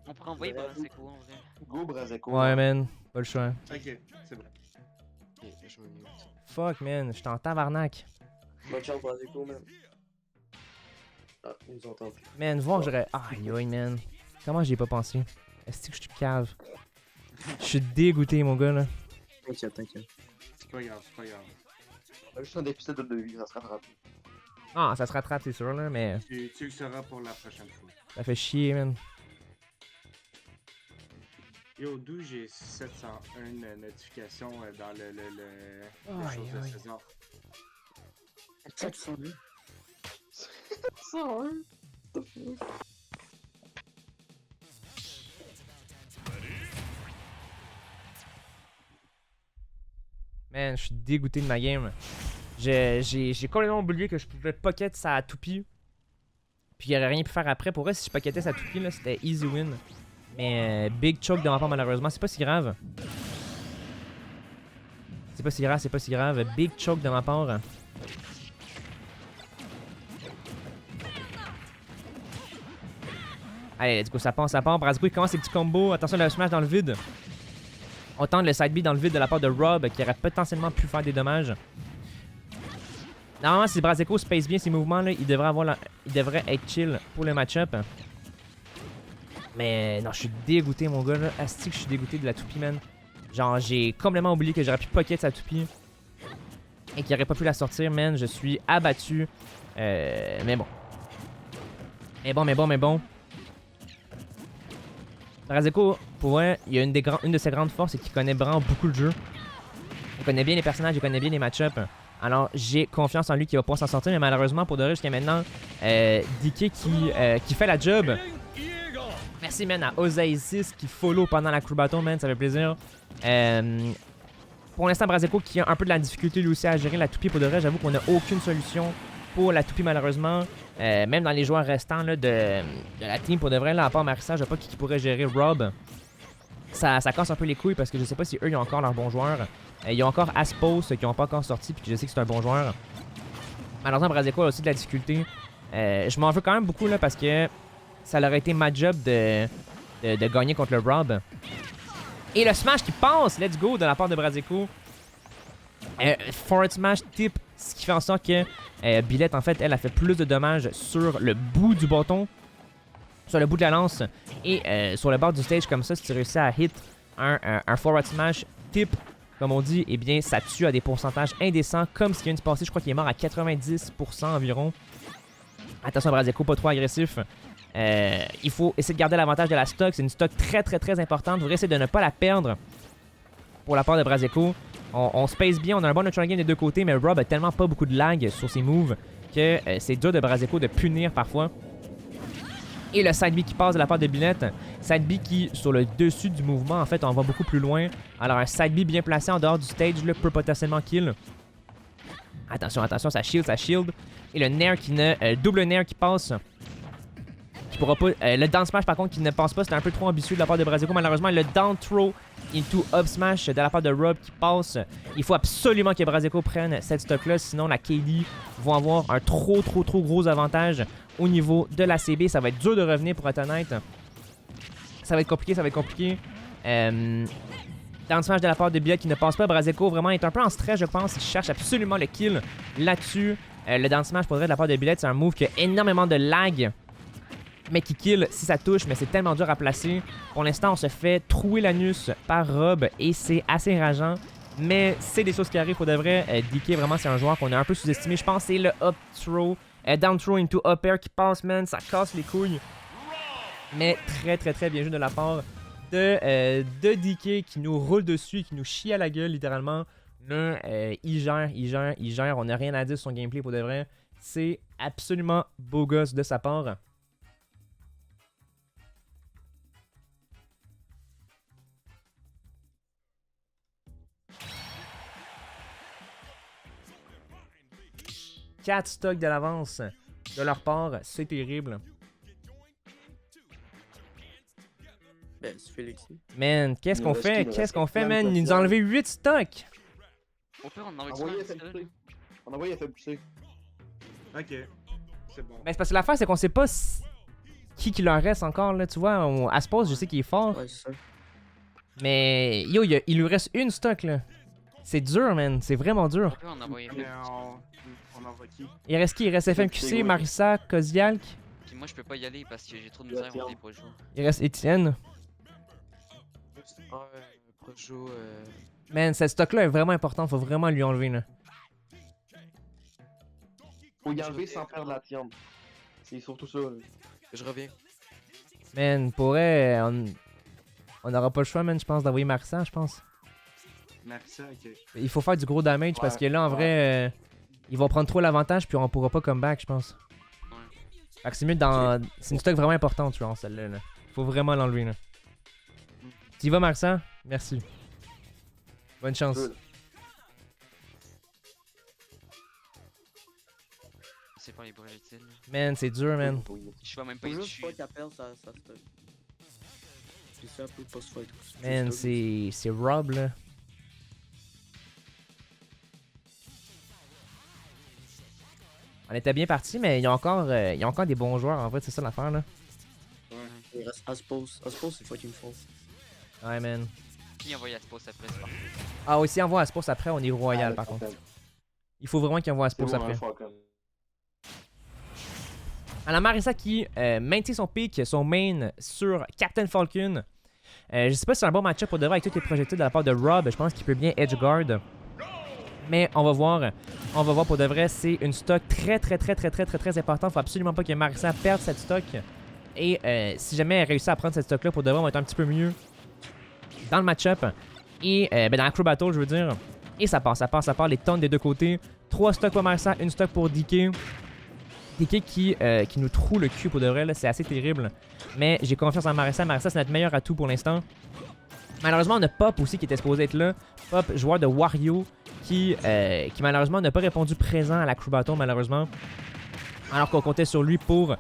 [SPEAKER 2] On pourrait envoyer Brazico en vrai.
[SPEAKER 5] Go, Brazeco.
[SPEAKER 1] Ouais, man. Pas le choix.
[SPEAKER 3] Ok, c'est bon.
[SPEAKER 4] Ok, je me mute.
[SPEAKER 1] Fuck, man. Je suis en tabarnak.
[SPEAKER 5] Bonne chance, Brazeco, man. Ah, ils nous entendent plus.
[SPEAKER 1] Man, voir que j'aurais. Aïe, aïe, man. Comment j'y ai pas pensé? Est-ce que je suis cave? Je suis dégoûté, mon gars, là.
[SPEAKER 5] T'inquiète, t'inquiète.
[SPEAKER 3] C'est pas grave, c'est pas grave.
[SPEAKER 4] On a juste un épisode de vie, ça se rattrape.
[SPEAKER 1] Ah, ça se rattrape, c'est sûr, là, mais
[SPEAKER 3] Tu le sauras pour la prochaine fois.
[SPEAKER 1] ça fait chier, man.
[SPEAKER 3] Yo, d'où j'ai 701 notifications dans le
[SPEAKER 1] Aïe,
[SPEAKER 3] chose de
[SPEAKER 1] aïe.
[SPEAKER 3] saison.
[SPEAKER 5] 701.
[SPEAKER 4] 101?
[SPEAKER 1] Man, je suis dégoûté de ma game. J'ai complètement oublié que je pouvais pocket sa toupie. Puis il n'y aurait rien pu faire après. Pour vrai, si je pocketais sa toupie, là, c'était easy win. Mais big choke de ma part, malheureusement. C'est pas si grave. C'est pas si grave, c'est pas si grave. Big choke de ma part. Allez, let's go, ça part, ça part. Brazico, il commence ses petits combos. Attention, le smash dans le vide. On tente le side B dans le vide de la part de Rob, qui aurait potentiellement pu faire des dommages. Normalement, si Brazico space bien ses mouvements, là, il devrait être chill pour le match-up. Mais non, je suis dégoûté, mon gars. Là. Asti que je suis dégoûté de la toupie, man. Genre, j'ai complètement oublié que j'aurais pu pocket sa toupie. Et qu'il aurait pas pu la sortir, man. Je suis abattu. Mais bon. Mais bon. Brazico, pour vrai, il y a une de ses grandes forces, c'est qu'il connaît vraiment beaucoup le jeu. Il connaît bien les personnages, il connaît bien les match-ups. Alors, j'ai confiance en lui qu'il va pouvoir s'en sortir, mais malheureusement, pour de vrai, jusqu'à maintenant, DK qui fait la job. Merci, man, à Osaïsis qui follow pendant la crew battle, man, ça fait plaisir. Pour l'instant, Brazico qui a un peu de la difficulté lui aussi à gérer la toupie. Pour de vrai, j'avoue qu'on n'a aucune solution pour la toupie, malheureusement. Même dans les joueurs restants là, de la team, pour de vrai, là, à part Marissa, je sais pas qui pourrait gérer Rob. Ça casse un peu les couilles parce que je sais pas si eux ils ont encore leurs bons joueurs. Il y a encore Aspos qui n'ont pas encore sorti, puis je sais que c'est un bon joueur. Malheureusement, Brazico a aussi de la difficulté. Je m'en veux quand même beaucoup là parce que ça aurait été ma job de gagner contre le Rob. Et le smash qui passe, let's go, de la part de Brazico. Forward smash type, ce qui fait en sorte que Billette, en fait, elle a fait plus de dommages sur le bout du bâton, sur le bout de la lance, et sur le bord du stage comme ça, si tu réussis à hit un forward smash type, comme on dit, eh bien, ça tue à des pourcentages indécents, comme ce qui vient de se passer. Je crois qu'il est mort à 90% environ. Attention, Brazico, pas trop agressif. Il faut essayer de garder l'avantage de la stock. C'est une stock très importante. Vous essayer de ne pas la perdre pour la part de Brazico. On space bien, on a un bon neutral game des deux côtés, mais Rob a tellement pas beaucoup de lag sur ses moves que c'est dur de Brazico de punir parfois. Et le side B qui passe de la part de Billette. Side B qui, sur le dessus du mouvement, en fait, on va beaucoup plus loin. Alors un side B bien placé en dehors du stage là, peut potentiellement kill. Attention, ça shield. Et le nair qui ne... double nair qui passe. Qui pourra pas... le down smash, par contre, qui ne passe pas. C'était un peu trop ambitieux de la part de Brazico. Malheureusement, le down throw into up smash de la part de Rob qui passe. Il faut absolument que Brazico prenne cette stock-là. Sinon, la KD vont avoir un trop gros avantage au niveau de la CB. Ça va être dur de revenir, pour être honnête. Ça va être compliqué. Down smash de la part de Billette qui ne passe pas. Brazico vraiment est un peu en stress, je pense. Il cherche absolument le kill là-dessus. Le down smash, pour vrai, de la part de Billette, c'est un move qui a énormément de lag, mais qui kill si ça touche, mais c'est tellement dur à placer. Pour l'instant, on se fait trouer l'anus par Rob et c'est assez rageant. Mais c'est des choses qui arrivent pour de vrai. DK, vraiment, c'est un joueur qu'on a un peu sous-estimé. Je pense que c'est le up throw Down throw into up air qui passe, man. Ça casse les couilles. Mais très, très, très bien joué de la part de DK qui nous roule dessus, qui nous chie à la gueule, littéralement. Là, il gère. On n'a rien à dire sur son gameplay pour de vrai. C'est absolument beau gosse de sa part. Quatre stocks de l'avance de leur part, c'est terrible.
[SPEAKER 5] Ben, c'est Félix.
[SPEAKER 1] Man, qu'est-ce qu'on fait?
[SPEAKER 6] il nous
[SPEAKER 1] Qu'est-ce qu'on
[SPEAKER 6] reste
[SPEAKER 1] fait,
[SPEAKER 6] plein de
[SPEAKER 1] man? Ils nous ont
[SPEAKER 6] touchdowns.
[SPEAKER 1] enlevé 8 stocks.
[SPEAKER 2] Au pire, on envoie
[SPEAKER 6] Envoyez
[SPEAKER 2] ça.
[SPEAKER 6] FLC. On envoie FLC.
[SPEAKER 3] Ok. C'est bon.
[SPEAKER 1] Ben, c'est parce que l'affaire, c'est qu'on sait pas qui leur reste encore, là. Tu vois, Aspos, je sais qu'il est fort.
[SPEAKER 5] Ouais, c'est ça.
[SPEAKER 1] Mais, yo, il lui reste une stock, là. C'est dur, man. C'est vraiment
[SPEAKER 2] Au
[SPEAKER 1] dur.
[SPEAKER 2] pire, on envoie
[SPEAKER 3] Mais
[SPEAKER 2] FLC.
[SPEAKER 3] on envoie qui?
[SPEAKER 1] Il reste qui? Il reste FMQC, Marissa, Kozialk.
[SPEAKER 2] Puis moi, je peux pas y aller parce que j'ai trop de misère contre les projets.
[SPEAKER 1] Il reste Etienne.
[SPEAKER 4] Ouais, Projo,
[SPEAKER 1] Man, cette stock-là est vraiment importante. Faut vraiment lui enlever, là.
[SPEAKER 6] Faut y enlever sans perdre la tienne. C'est surtout ça. Là.
[SPEAKER 4] je reviens.
[SPEAKER 1] Man, pour vrai, on n'aura pas le choix, man, je pense, d'envoyer Marissa, je pense.
[SPEAKER 3] Marissa, ok.
[SPEAKER 1] Il faut faire du gros damage parce que là, en vrai, ils vont prendre trop l'avantage puis on pourra pas come back, je pense. Fait que c'est mieux dans. C'est une stock vraiment importante, tu vois, celle-là. Là. Faut vraiment l'enlever, là. Tu y vas, Marissa? Merci. Bonne chance.
[SPEAKER 6] Good.
[SPEAKER 2] C'est pas les projectiles.
[SPEAKER 1] Man, c'est dur, man.
[SPEAKER 2] Je vois même pas
[SPEAKER 5] Faut
[SPEAKER 2] y
[SPEAKER 5] juste
[SPEAKER 2] dessus.
[SPEAKER 5] pas qu'elle perde sa stock. C'est ça, un peu post-fight.
[SPEAKER 1] Man, c'est Rob, là. On était bien partis, mais il y a encore des bons joueurs, en vrai, c'est ça l'affaire, là.
[SPEAKER 5] Il reste Aspos. Aspos, c'est fucking fort.
[SPEAKER 1] Ouais, man.
[SPEAKER 2] Qui envoie Aspos après, c'est parfait.
[SPEAKER 1] Ah, oui, si on envoie Aspos après, on est royal, par contre. Il faut vraiment qu'il envoie Aspos après. Alors, Marissa qui maintient son pick, son main sur Captain Falcon. Je sais pas si c'est un bon match-up pour de vrai avec tous les projectiles de la part de Rob. Je pense qu'il peut bien edgeguard. Mais on va voir. On va voir pour de vrai. C'est une stock très importante. Faut absolument pas que Marissa perde cette stock. Et si jamais elle réussit à prendre cette stock-là, pour de vrai, on va être un petit peu mieux dans le match-up. Et dans la crew battle, je veux dire. Et ça part. Les tonnes des deux côtés. 3 stocks pour Marissa, une stock pour DK. DK qui nous troue le cul pour de vrai, c'est assez terrible. Mais j'ai confiance en Marissa. Marissa, c'est notre meilleur atout pour l'instant. Malheureusement, on a Pop aussi qui était supposé être là. Pop, joueur de Wario, qui malheureusement n'a pas répondu présent à la crew battle, malheureusement. Alors qu'on comptait sur lui pour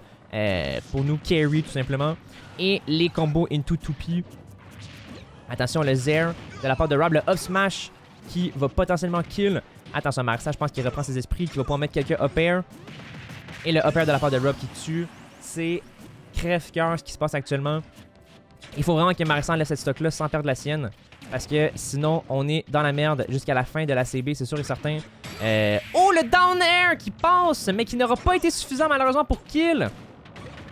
[SPEAKER 1] nous carry, tout simplement. Et les combos into 2P. Attention, le Zair de la part de Rob, le up smash qui va potentiellement kill. Attention, Marissa, je pense qu'il reprend ses esprits, qu'il va pouvoir mettre quelques up air. Et le up air de la part de Rob qui tue. C'est crève-cœur ce qui se passe actuellement. Il faut vraiment que Marissa enlève cette stock-là sans perdre la sienne. Parce que sinon, on est dans la merde jusqu'à la fin de la CB, c'est sûr et certain. Oh, le down air qui passe, mais qui n'aura pas été suffisant malheureusement pour kill.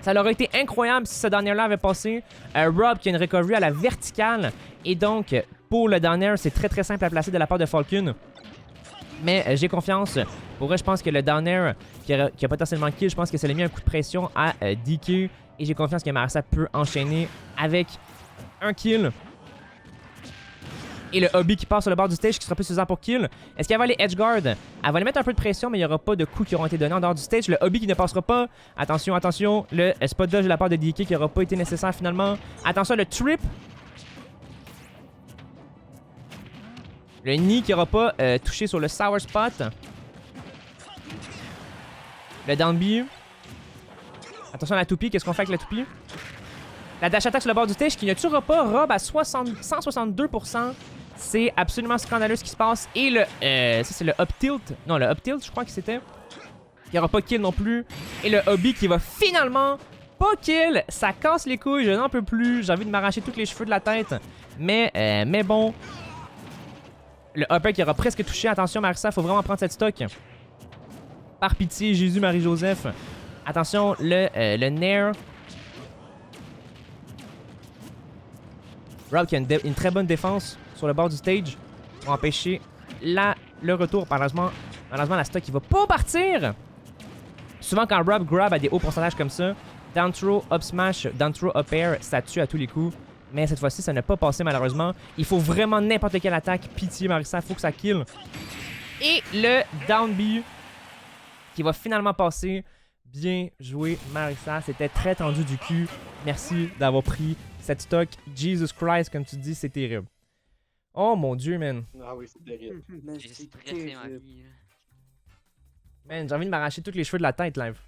[SPEAKER 1] Ça aurait été incroyable si ce down air-là avait passé. Rob qui a une recovery à la verticale. Et donc, pour le down air, c'est très simple à placer de la part de Falcon. Mais j'ai confiance. Pour vrai, je pense que le down air qui a potentiellement kill, je pense que ça lui a mis un coup de pression à DK. Et j'ai confiance que Marissa peut enchaîner avec un kill. Et le hobby qui passe sur le bord du stage qui sera plus suffisant pour kill. Est-ce qu'elle va aller edgeguard? Elle va lui mettre un peu de pression, mais il n'y aura pas de coups qui auront été donnés en dehors du stage. Le hobby qui ne passera pas. Attention, attention. Le spot dodge de la part de DK qui n'aura pas été nécessaire finalement. Attention, le trip. Le knee qui n'aura pas touché sur le sour spot. Le down B. Attention à la toupie. Qu'est-ce qu'on fait avec la toupie? La dash attack sur le bord du stage qui ne tuera pas Rob à 162%. C'est absolument scandaleux ce qui se passe. Et le... ça, c'est le up tilt. Non, le up tilt, je crois que c'était. Il n'y aura pas kill non plus. Et le hobby qui va finalement pas kill. Ça casse les couilles. Je n'en peux plus. J'ai envie de m'arracher tous les cheveux de la tête. Mais bon. Le upper qui aura presque touché. Attention, Marissa, faut vraiment prendre cette stock. Par pitié, Jésus, Marie-Joseph. Attention, le Nair. Rob qui a une très bonne défense sur le bord du stage pour empêcher le retour. Malheureusement, la stock qui va pas partir. Souvent, quand Rob grab à des hauts pourcentages comme ça, down throw, up smash, down throw, up air, ça tue à tous les coups. Mais cette fois-ci, ça n'a pas passé malheureusement. Il faut vraiment n'importe quelle attaque. Pitié, Marissa, faut que ça kill. Et le down B qui va finalement passer. Bien joué, Marissa. C'était très tendu du cul. Merci d'avoir pris cette stock. Jesus Christ, comme tu dis, c'est terrible. Oh mon Dieu, man.
[SPEAKER 3] Ah oui, c'est terrible.
[SPEAKER 5] Mais
[SPEAKER 2] J'ai
[SPEAKER 5] c'est
[SPEAKER 2] stressé ma
[SPEAKER 5] terrible.
[SPEAKER 2] vie.
[SPEAKER 1] Man, j'ai envie de m'arracher tous les cheveux de la tête, live.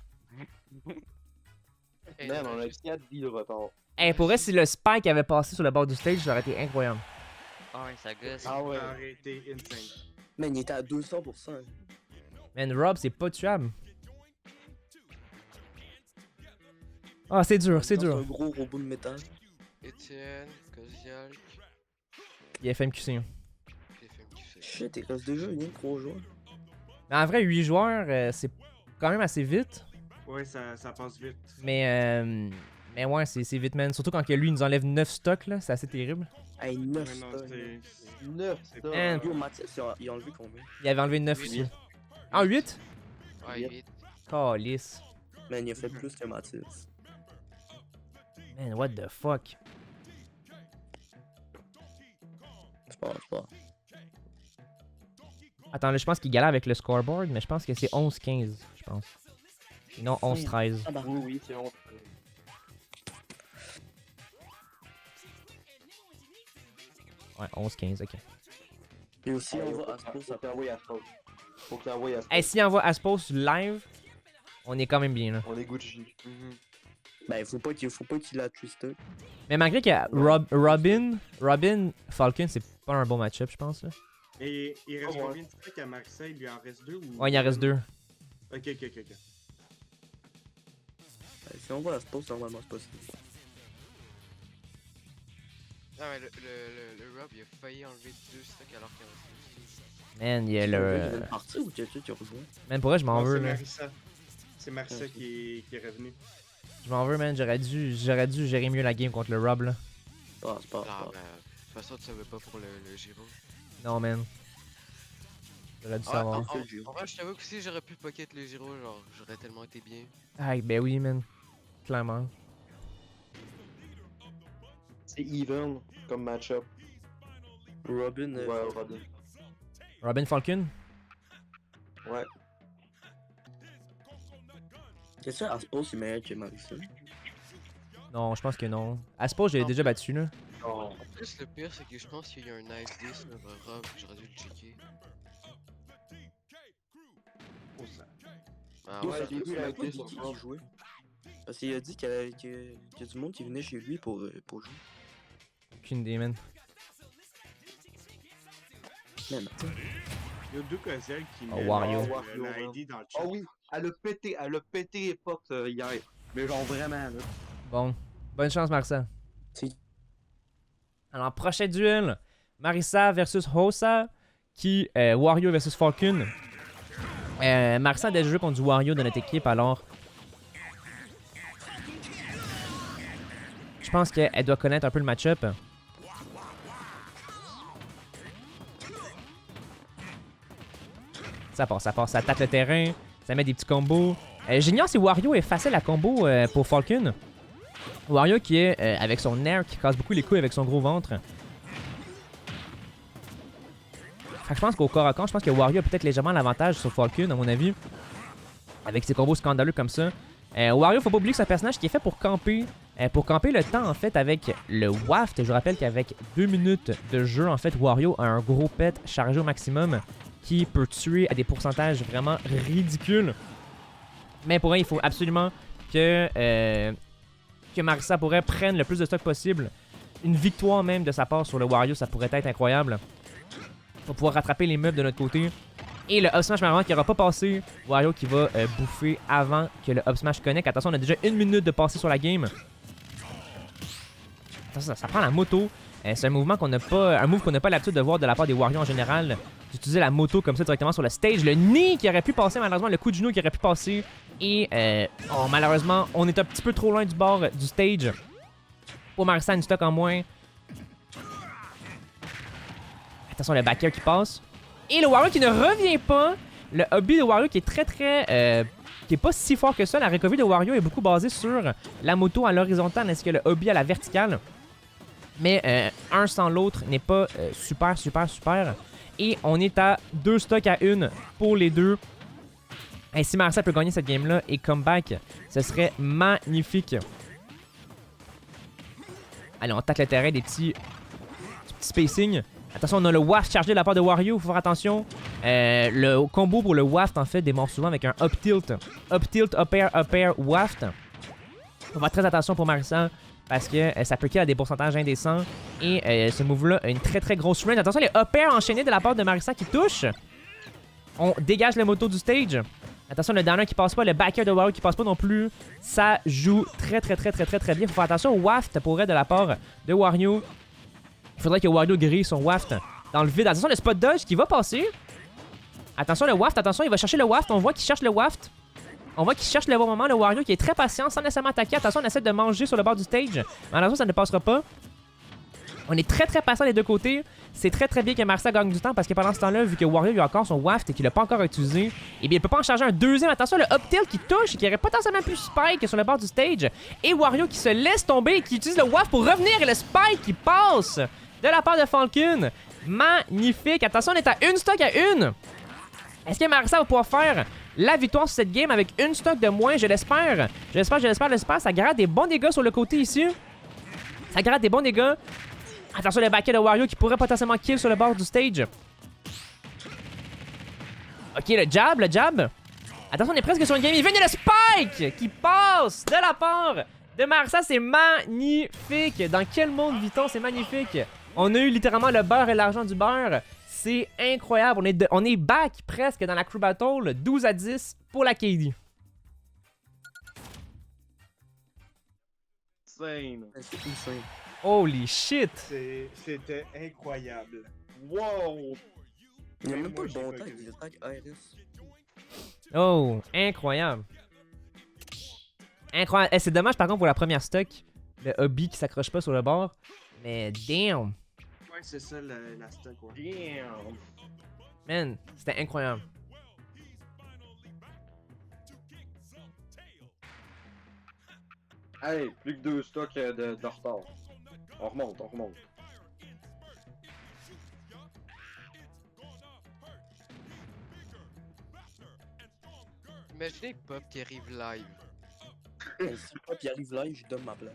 [SPEAKER 4] Man, on a 4 vies de retard.
[SPEAKER 1] Hey, pour vrai, si le Spike avait passé sur le bord du stage, ça aurait été incroyable.
[SPEAKER 2] Ah ouais, ça gosse.
[SPEAKER 4] Ah ouais.
[SPEAKER 3] Ça aurait été insane.
[SPEAKER 5] Man, il était à 200%.
[SPEAKER 1] Man, Rob, c'est pas tuable. Ah, c'est dur, c'est
[SPEAKER 5] C'est un
[SPEAKER 1] dur.
[SPEAKER 5] gros robot de métal.
[SPEAKER 4] Étienne, Koziak,
[SPEAKER 1] Il est FMQC.
[SPEAKER 4] FMQC.
[SPEAKER 5] Shit, il reste déjà rien de 3 joueurs.
[SPEAKER 1] Mais en vrai, 8 joueurs, c'est quand même assez vite.
[SPEAKER 3] Ouais, ça passe vite.
[SPEAKER 1] Mais ouais, c'est vite, man. Surtout quand que lui, il nous enlève 9 stocks, là. C'est assez terrible.
[SPEAKER 5] Hey, 9
[SPEAKER 3] Ouais, non,
[SPEAKER 5] stocks.
[SPEAKER 3] c'est-
[SPEAKER 4] 9
[SPEAKER 3] c'est
[SPEAKER 4] stars.
[SPEAKER 1] Man.
[SPEAKER 5] Yo, Mathias, il a enlevé combien?
[SPEAKER 1] Il avait enlevé 9
[SPEAKER 4] Huit.
[SPEAKER 1] aussi. Ah, 8?
[SPEAKER 4] Ouais,
[SPEAKER 5] Yep.
[SPEAKER 4] 8.
[SPEAKER 1] Calice.
[SPEAKER 5] Man, il a fait plus que Mathias.
[SPEAKER 1] Man, what the fuck?
[SPEAKER 5] C'est pas.
[SPEAKER 1] Attends, là, je pense qu'il galère avec le scoreboard, mais je pense que c'est 11-15, je pense. Non, 11-13.
[SPEAKER 5] Ah bah,
[SPEAKER 4] Oui, oui, c'est 11.
[SPEAKER 1] Ouais, 11-15, ok.
[SPEAKER 5] et aussi, on va à Spurs, ça
[SPEAKER 4] Faut t'envoyer à Spurs. Faut que t'envoies à Spurs.
[SPEAKER 1] Hey, si on envoie Aspos live, on est quand même bien, là.
[SPEAKER 4] On est Gucci.
[SPEAKER 5] Ben, faut pas qu'il la twiste.
[SPEAKER 1] Mais malgré que Robin Falcon, c'est pas un bon match-up, je pense, là.
[SPEAKER 3] Et il reste
[SPEAKER 4] Oh, ouais.
[SPEAKER 3] combien de stocks à Marseille? Il lui en reste 2 ou...
[SPEAKER 1] Ouais, il en reste 2.
[SPEAKER 3] Ok.
[SPEAKER 5] Ben, si on va à Spurs, normalement, c'est possible.
[SPEAKER 4] Non, mais le Rob, il a failli enlever 2 stocks alors qu'il en restait juste.
[SPEAKER 1] Man, il y a
[SPEAKER 5] Il vient
[SPEAKER 1] le.
[SPEAKER 5] de partir ou quelqu'un qui a rejoint?
[SPEAKER 1] Man, pour vrai, je m'en
[SPEAKER 3] Non,
[SPEAKER 1] veux,
[SPEAKER 3] c'est
[SPEAKER 1] là.
[SPEAKER 3] Marissa. C'est Marissa qui est revenu.
[SPEAKER 1] Je m'en veux, man. J'aurais dû gérer mieux la game contre le Rob, là.
[SPEAKER 5] C'est pas.
[SPEAKER 4] Ah, ben, de toute façon, tu savais pas pour le Giro.
[SPEAKER 1] Non, man. J'aurais dû
[SPEAKER 4] Ouais,
[SPEAKER 1] savoir.
[SPEAKER 4] en vrai, je t'avoue que si j'aurais pu pocket le Giro, genre, j'aurais tellement été bien.
[SPEAKER 1] Ah, ben oui, man. Clairement.
[SPEAKER 4] C'est even comme match-up.
[SPEAKER 5] Robin.
[SPEAKER 4] Robin.
[SPEAKER 1] Robin Falcon?
[SPEAKER 4] Ouais.
[SPEAKER 5] Qu'est-ce que Aspos est meilleur que Marissa?
[SPEAKER 1] Non, je pense que non. Aspos, j'ai
[SPEAKER 4] Non.
[SPEAKER 1] déjà battu, là.
[SPEAKER 4] En plus, le pire, c'est que je pense qu'il y a eu un nice day sur Rob, j'aurais dû le checker.
[SPEAKER 3] Oh, ça.
[SPEAKER 4] Ah
[SPEAKER 5] Yo,
[SPEAKER 4] ouais,
[SPEAKER 5] ça
[SPEAKER 4] j'ai vu
[SPEAKER 5] la
[SPEAKER 4] la
[SPEAKER 5] qui
[SPEAKER 4] day sur Rob.
[SPEAKER 5] jouait. Parce qu'il a dit qu'il y a du monde qui venait chez lui pour jouer.
[SPEAKER 1] Aucune idée, man.
[SPEAKER 5] Man, attends.
[SPEAKER 3] Il y a 2 Koziel qui
[SPEAKER 1] Oh,
[SPEAKER 3] met
[SPEAKER 1] Wario.
[SPEAKER 3] la ID dans le chat.
[SPEAKER 4] Oh oui, elle a pété les portes hier. Mais genre vraiment, là.
[SPEAKER 1] Bon. Bonne chance, Marissa.
[SPEAKER 5] Si.
[SPEAKER 1] Alors, prochain duel. Marissa versus Hossa. Qui, Wario versus Falcon. Marissa a déjà joué contre du Wario de notre équipe, alors... Je pense qu'elle doit connaître un peu le match-up. Ça passe, ça attaque le terrain, ça met des petits combos. J'ignore si Wario est facile à combo pour Falcon. Wario qui est avec son air, qui casse beaucoup les couilles avec son gros ventre. Fait que je pense qu'au corps à corps, je pense que Wario a peut-être légèrement l'avantage sur Falcon, à mon avis. Avec ses combos scandaleux comme ça. Wario, faut pas oublier que c'est un personnage qui est fait pour camper. Pour camper le temps, en fait, avec le Waft. Je rappelle qu'avec 2 minutes de jeu, en fait, Wario a un gros pet chargé au maximum qui peut tuer à des pourcentages vraiment ridicules. Mais pour elle, il faut absolument que Marissa pourrait prendre le plus de stock possible. Une victoire même de sa part sur le Wario, ça pourrait être incroyable. Pour pouvoir rattraper les meubles de notre côté. Et le up smash malheureusement qui n'aura pas passé. Wario qui va bouffer avant que le up smash connecte. Attention, on a déjà 1 minute de passer sur la game. Attention, ça prend la moto. C'est un mouvement qu'on n'a pas, un move qu'on n'a pas l'habitude de voir de la part des Wario en général. D'utiliser la moto comme ça directement sur le stage. Le nez qui aurait pu passer, malheureusement, le coup de genou qui aurait pu passer. Et malheureusement, on est un petit peu trop loin du bord du stage. Pour Marissa, une stock en moins. Attention, le backer qui passe. Et le Wario qui ne revient pas. Le hobby de Wario qui est qui est pas si fort que ça. La recovery de Wario est beaucoup basée sur la moto à l'horizontale ainsi que le hobby à la verticale. Mais un sans l'autre n'est pas super. Et on est à 2 stocks à 1 pour les deux. Et si Marissa peut gagner cette game-là et comeback, ce serait magnifique. Allez, on attaque le terrain, des petits spacing. Attention, on a le waft chargé de la part de Wario, faut faire attention. Le combo pour le waft, en fait, démarre souvent avec un up tilt. Up tilt, up air, waft. Faut faire très attention pour Marissa parce que ça peut kill à des pourcentages indécents. Et ce move-là a une très grosse range. Attention, les up air enchaînés de la part de Marissa qui touche. On dégage le moto du stage. Attention, le downer qui passe pas, le backer de Wario qui passe pas non plus. Ça joue très bien. Faut faire attention au waft pour elle de la part de Wario. Il faudrait que Wario grille son waft dans le vide. Attention, le spot dodge qui va passer. Attention, le waft. Attention, il va chercher le waft. On voit qu'il cherche le waft. On voit qu'il cherche le bon moment. Le Wario qui est très patient sans nécessairement attaquer. Attention, on essaie de manger sur le bord du stage. Malheureusement, ça ne passera pas. On est très patient des deux côtés. C'est très bien que Marissa gagne du temps parce que pendant ce temps-là, vu que Wario a encore son waft et qu'il l'a pas encore utilisé, eh bien il peut pas en charger un deuxième. Attention, le up tilt qui touche et qui aurait potentiellement pu spike sur le bord du stage. Et Wario qui se laisse tomber et qui utilise le waft pour revenir et le spike qui passe de la part de Falcon. Magnifique. Attention, on est à une stock à 1. Est-ce que Marissa va pouvoir faire la victoire sur cette game avec une stock de moins? Je l'espère. Je l'espère. Ça gratte des bons dégâts sur le côté ici. Ça gratte des bons dégâts. Attention, le backer de Wario qui pourrait potentiellement kill sur le bord du stage. Ok, le jab. Attention, on est presque sur une game. Il vient de le spike qui passe de la part de Marissa. C'est magnifique. Dans quel monde vit-on? C'est magnifique. On a eu littéralement le beurre et l'argent du beurre. C'est incroyable. On est back presque dans la crew battle. 12-10 pour la KD.
[SPEAKER 5] C'est insane.
[SPEAKER 1] Holy shit!
[SPEAKER 3] C'était incroyable.
[SPEAKER 5] Wow! Il n'y a
[SPEAKER 3] Même
[SPEAKER 5] même pas
[SPEAKER 3] moi,
[SPEAKER 5] le bon
[SPEAKER 3] j'ai
[SPEAKER 5] temps
[SPEAKER 3] pas
[SPEAKER 5] avec
[SPEAKER 3] cru.
[SPEAKER 5] les attaques ARS.
[SPEAKER 1] Oh, incroyable. Incroyable. C'est dommage par contre pour la première stock. Le hobby qui s'accroche pas sur le bord. Mais damn!
[SPEAKER 3] Ouais, c'est ça la stock, ouais.
[SPEAKER 5] Damn!
[SPEAKER 1] Man, c'était incroyable.
[SPEAKER 6] Allez, plus que 2 stocks de retard. On remonte.
[SPEAKER 4] Imaginez Pop qui arrive live.
[SPEAKER 5] Si Pop il arrive là, je donne ma place.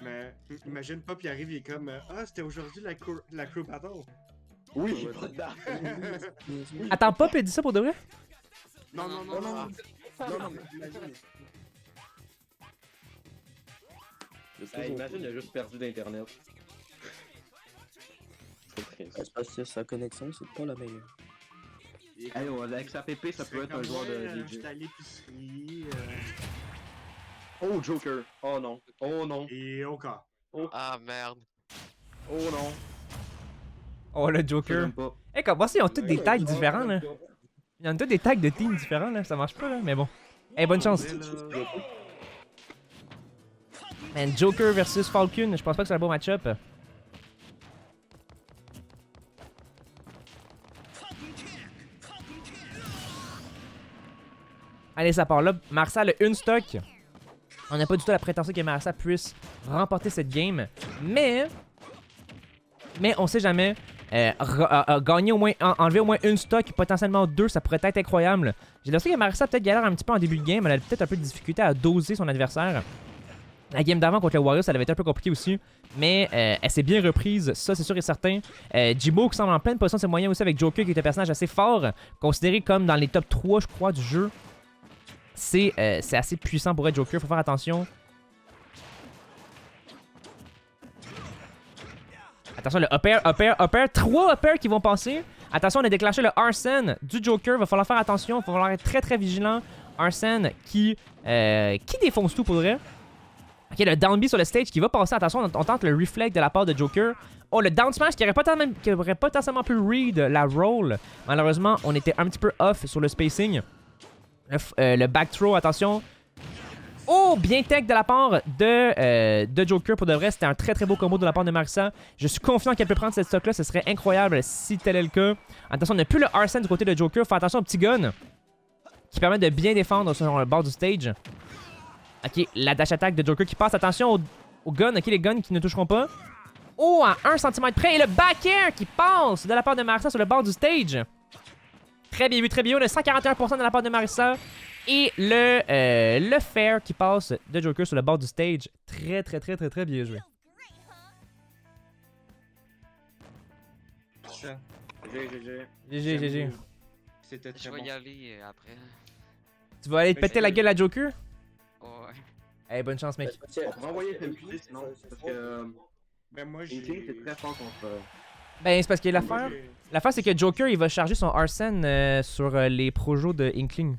[SPEAKER 3] Mais imagine Pop, il arrive, il est comme ah, c'était aujourd'hui la crew battle.
[SPEAKER 6] Oui!
[SPEAKER 1] Attends, Pop a dit ça pour de vrai?
[SPEAKER 3] Non.
[SPEAKER 5] Non, mais imagine.
[SPEAKER 6] Imagine, il a juste perdu d'internet. C'est triste.
[SPEAKER 5] C'est parce que sa connexion, c'est pas la meilleure.
[SPEAKER 6] Hey, avec sa PP, ça peut être un joueur de DJ.
[SPEAKER 3] J'étais à l'épicerie.
[SPEAKER 6] Oh, Joker! Oh non!
[SPEAKER 3] Et au cas.
[SPEAKER 4] Ah merde.
[SPEAKER 6] Oh non!
[SPEAKER 1] Oh, le
[SPEAKER 6] Je
[SPEAKER 1] Joker.
[SPEAKER 6] l'aime pas.
[SPEAKER 1] Eh, comme moi, ils ont tous des tags différents, là. Il y en a tous des tags de team différents, là. Ça marche pas, là. Mais bon. Eh, bonne chance. Man, Joker versus Falcon. Je pense pas que c'est un bon match-up. Allez, ça part là. Marissa a une stock. On n'a pas du tout la prétention que Marissa puisse remporter cette game. Mais on sait jamais. Gagner au moins, enlever au moins une stock, potentiellement 2, ça pourrait être incroyable. J'ai l'impression que Marissa peut-être galère un petit peu en début de game. Elle a peut-être un peu de difficulté à doser son adversaire. La game d'avant contre le Wario, ça avait été un peu compliqué aussi. Mais elle s'est bien reprise, ça c'est sûr et certain. Jibo qui semble en pleine position de ses moyens aussi avec Joker qui est un personnage assez fort. Considéré comme dans les top 3 je crois du jeu. C'est assez puissant pour être Joker, faut faire attention. Attention, le up air, 3 up air qui vont passer. Attention, on a déclenché le Arsene du Joker, va falloir faire attention, va falloir être très vigilant. Arsene qui défonce tout pour vrai. Ok, le down B sur le stage qui va passer. Attention, on tente le reflect de la part de Joker. Oh, le down smash qui aurait potentiellement pu read la roll. Malheureusement, on était un petit peu off sur le spacing. Le back throw, attention. Oh, bien tech de la part de Joker. Pour de vrai, c'était un très très beau combo de la part de Marissa. Je suis confiant qu'elle peut prendre cette stock-là. Ce serait incroyable si tel est le cas. Attention, on n'a plus le Arsène du côté de Joker. Fais attention au petit gun qui permet de bien défendre sur le bord du stage. Ok, la dash attack de Joker qui passe. Attention au gun. Ok, les guns qui ne toucheront pas. Oh, à 1 cm près. Et le back air qui passe de la part de Marissa sur le bord du stage. Très bien vu, très bien vu. On a 141% de la part de Marissa. Et le fair qui passe de Joker sur le bord du stage. Très, très, très, très, très bien joué.
[SPEAKER 3] Ça. GG.
[SPEAKER 1] GG.
[SPEAKER 3] C'était très
[SPEAKER 2] Je
[SPEAKER 3] bon.
[SPEAKER 2] vais y aller après.
[SPEAKER 1] Tu vas aller te péter la gueule à Joker?
[SPEAKER 2] Ouais.
[SPEAKER 1] Hey, bonne chance, mec.
[SPEAKER 6] On va envoyer FMQC sinon, parce que
[SPEAKER 3] Ben moi j'ai...
[SPEAKER 6] Inkling c'est très fort contre...
[SPEAKER 1] Ben, c'est parce que
[SPEAKER 3] Moi,
[SPEAKER 1] l'affaire...
[SPEAKER 3] j'ai-
[SPEAKER 1] L'affaire, c'est que Joker, il va charger son Arsène sur les projos de Inkling.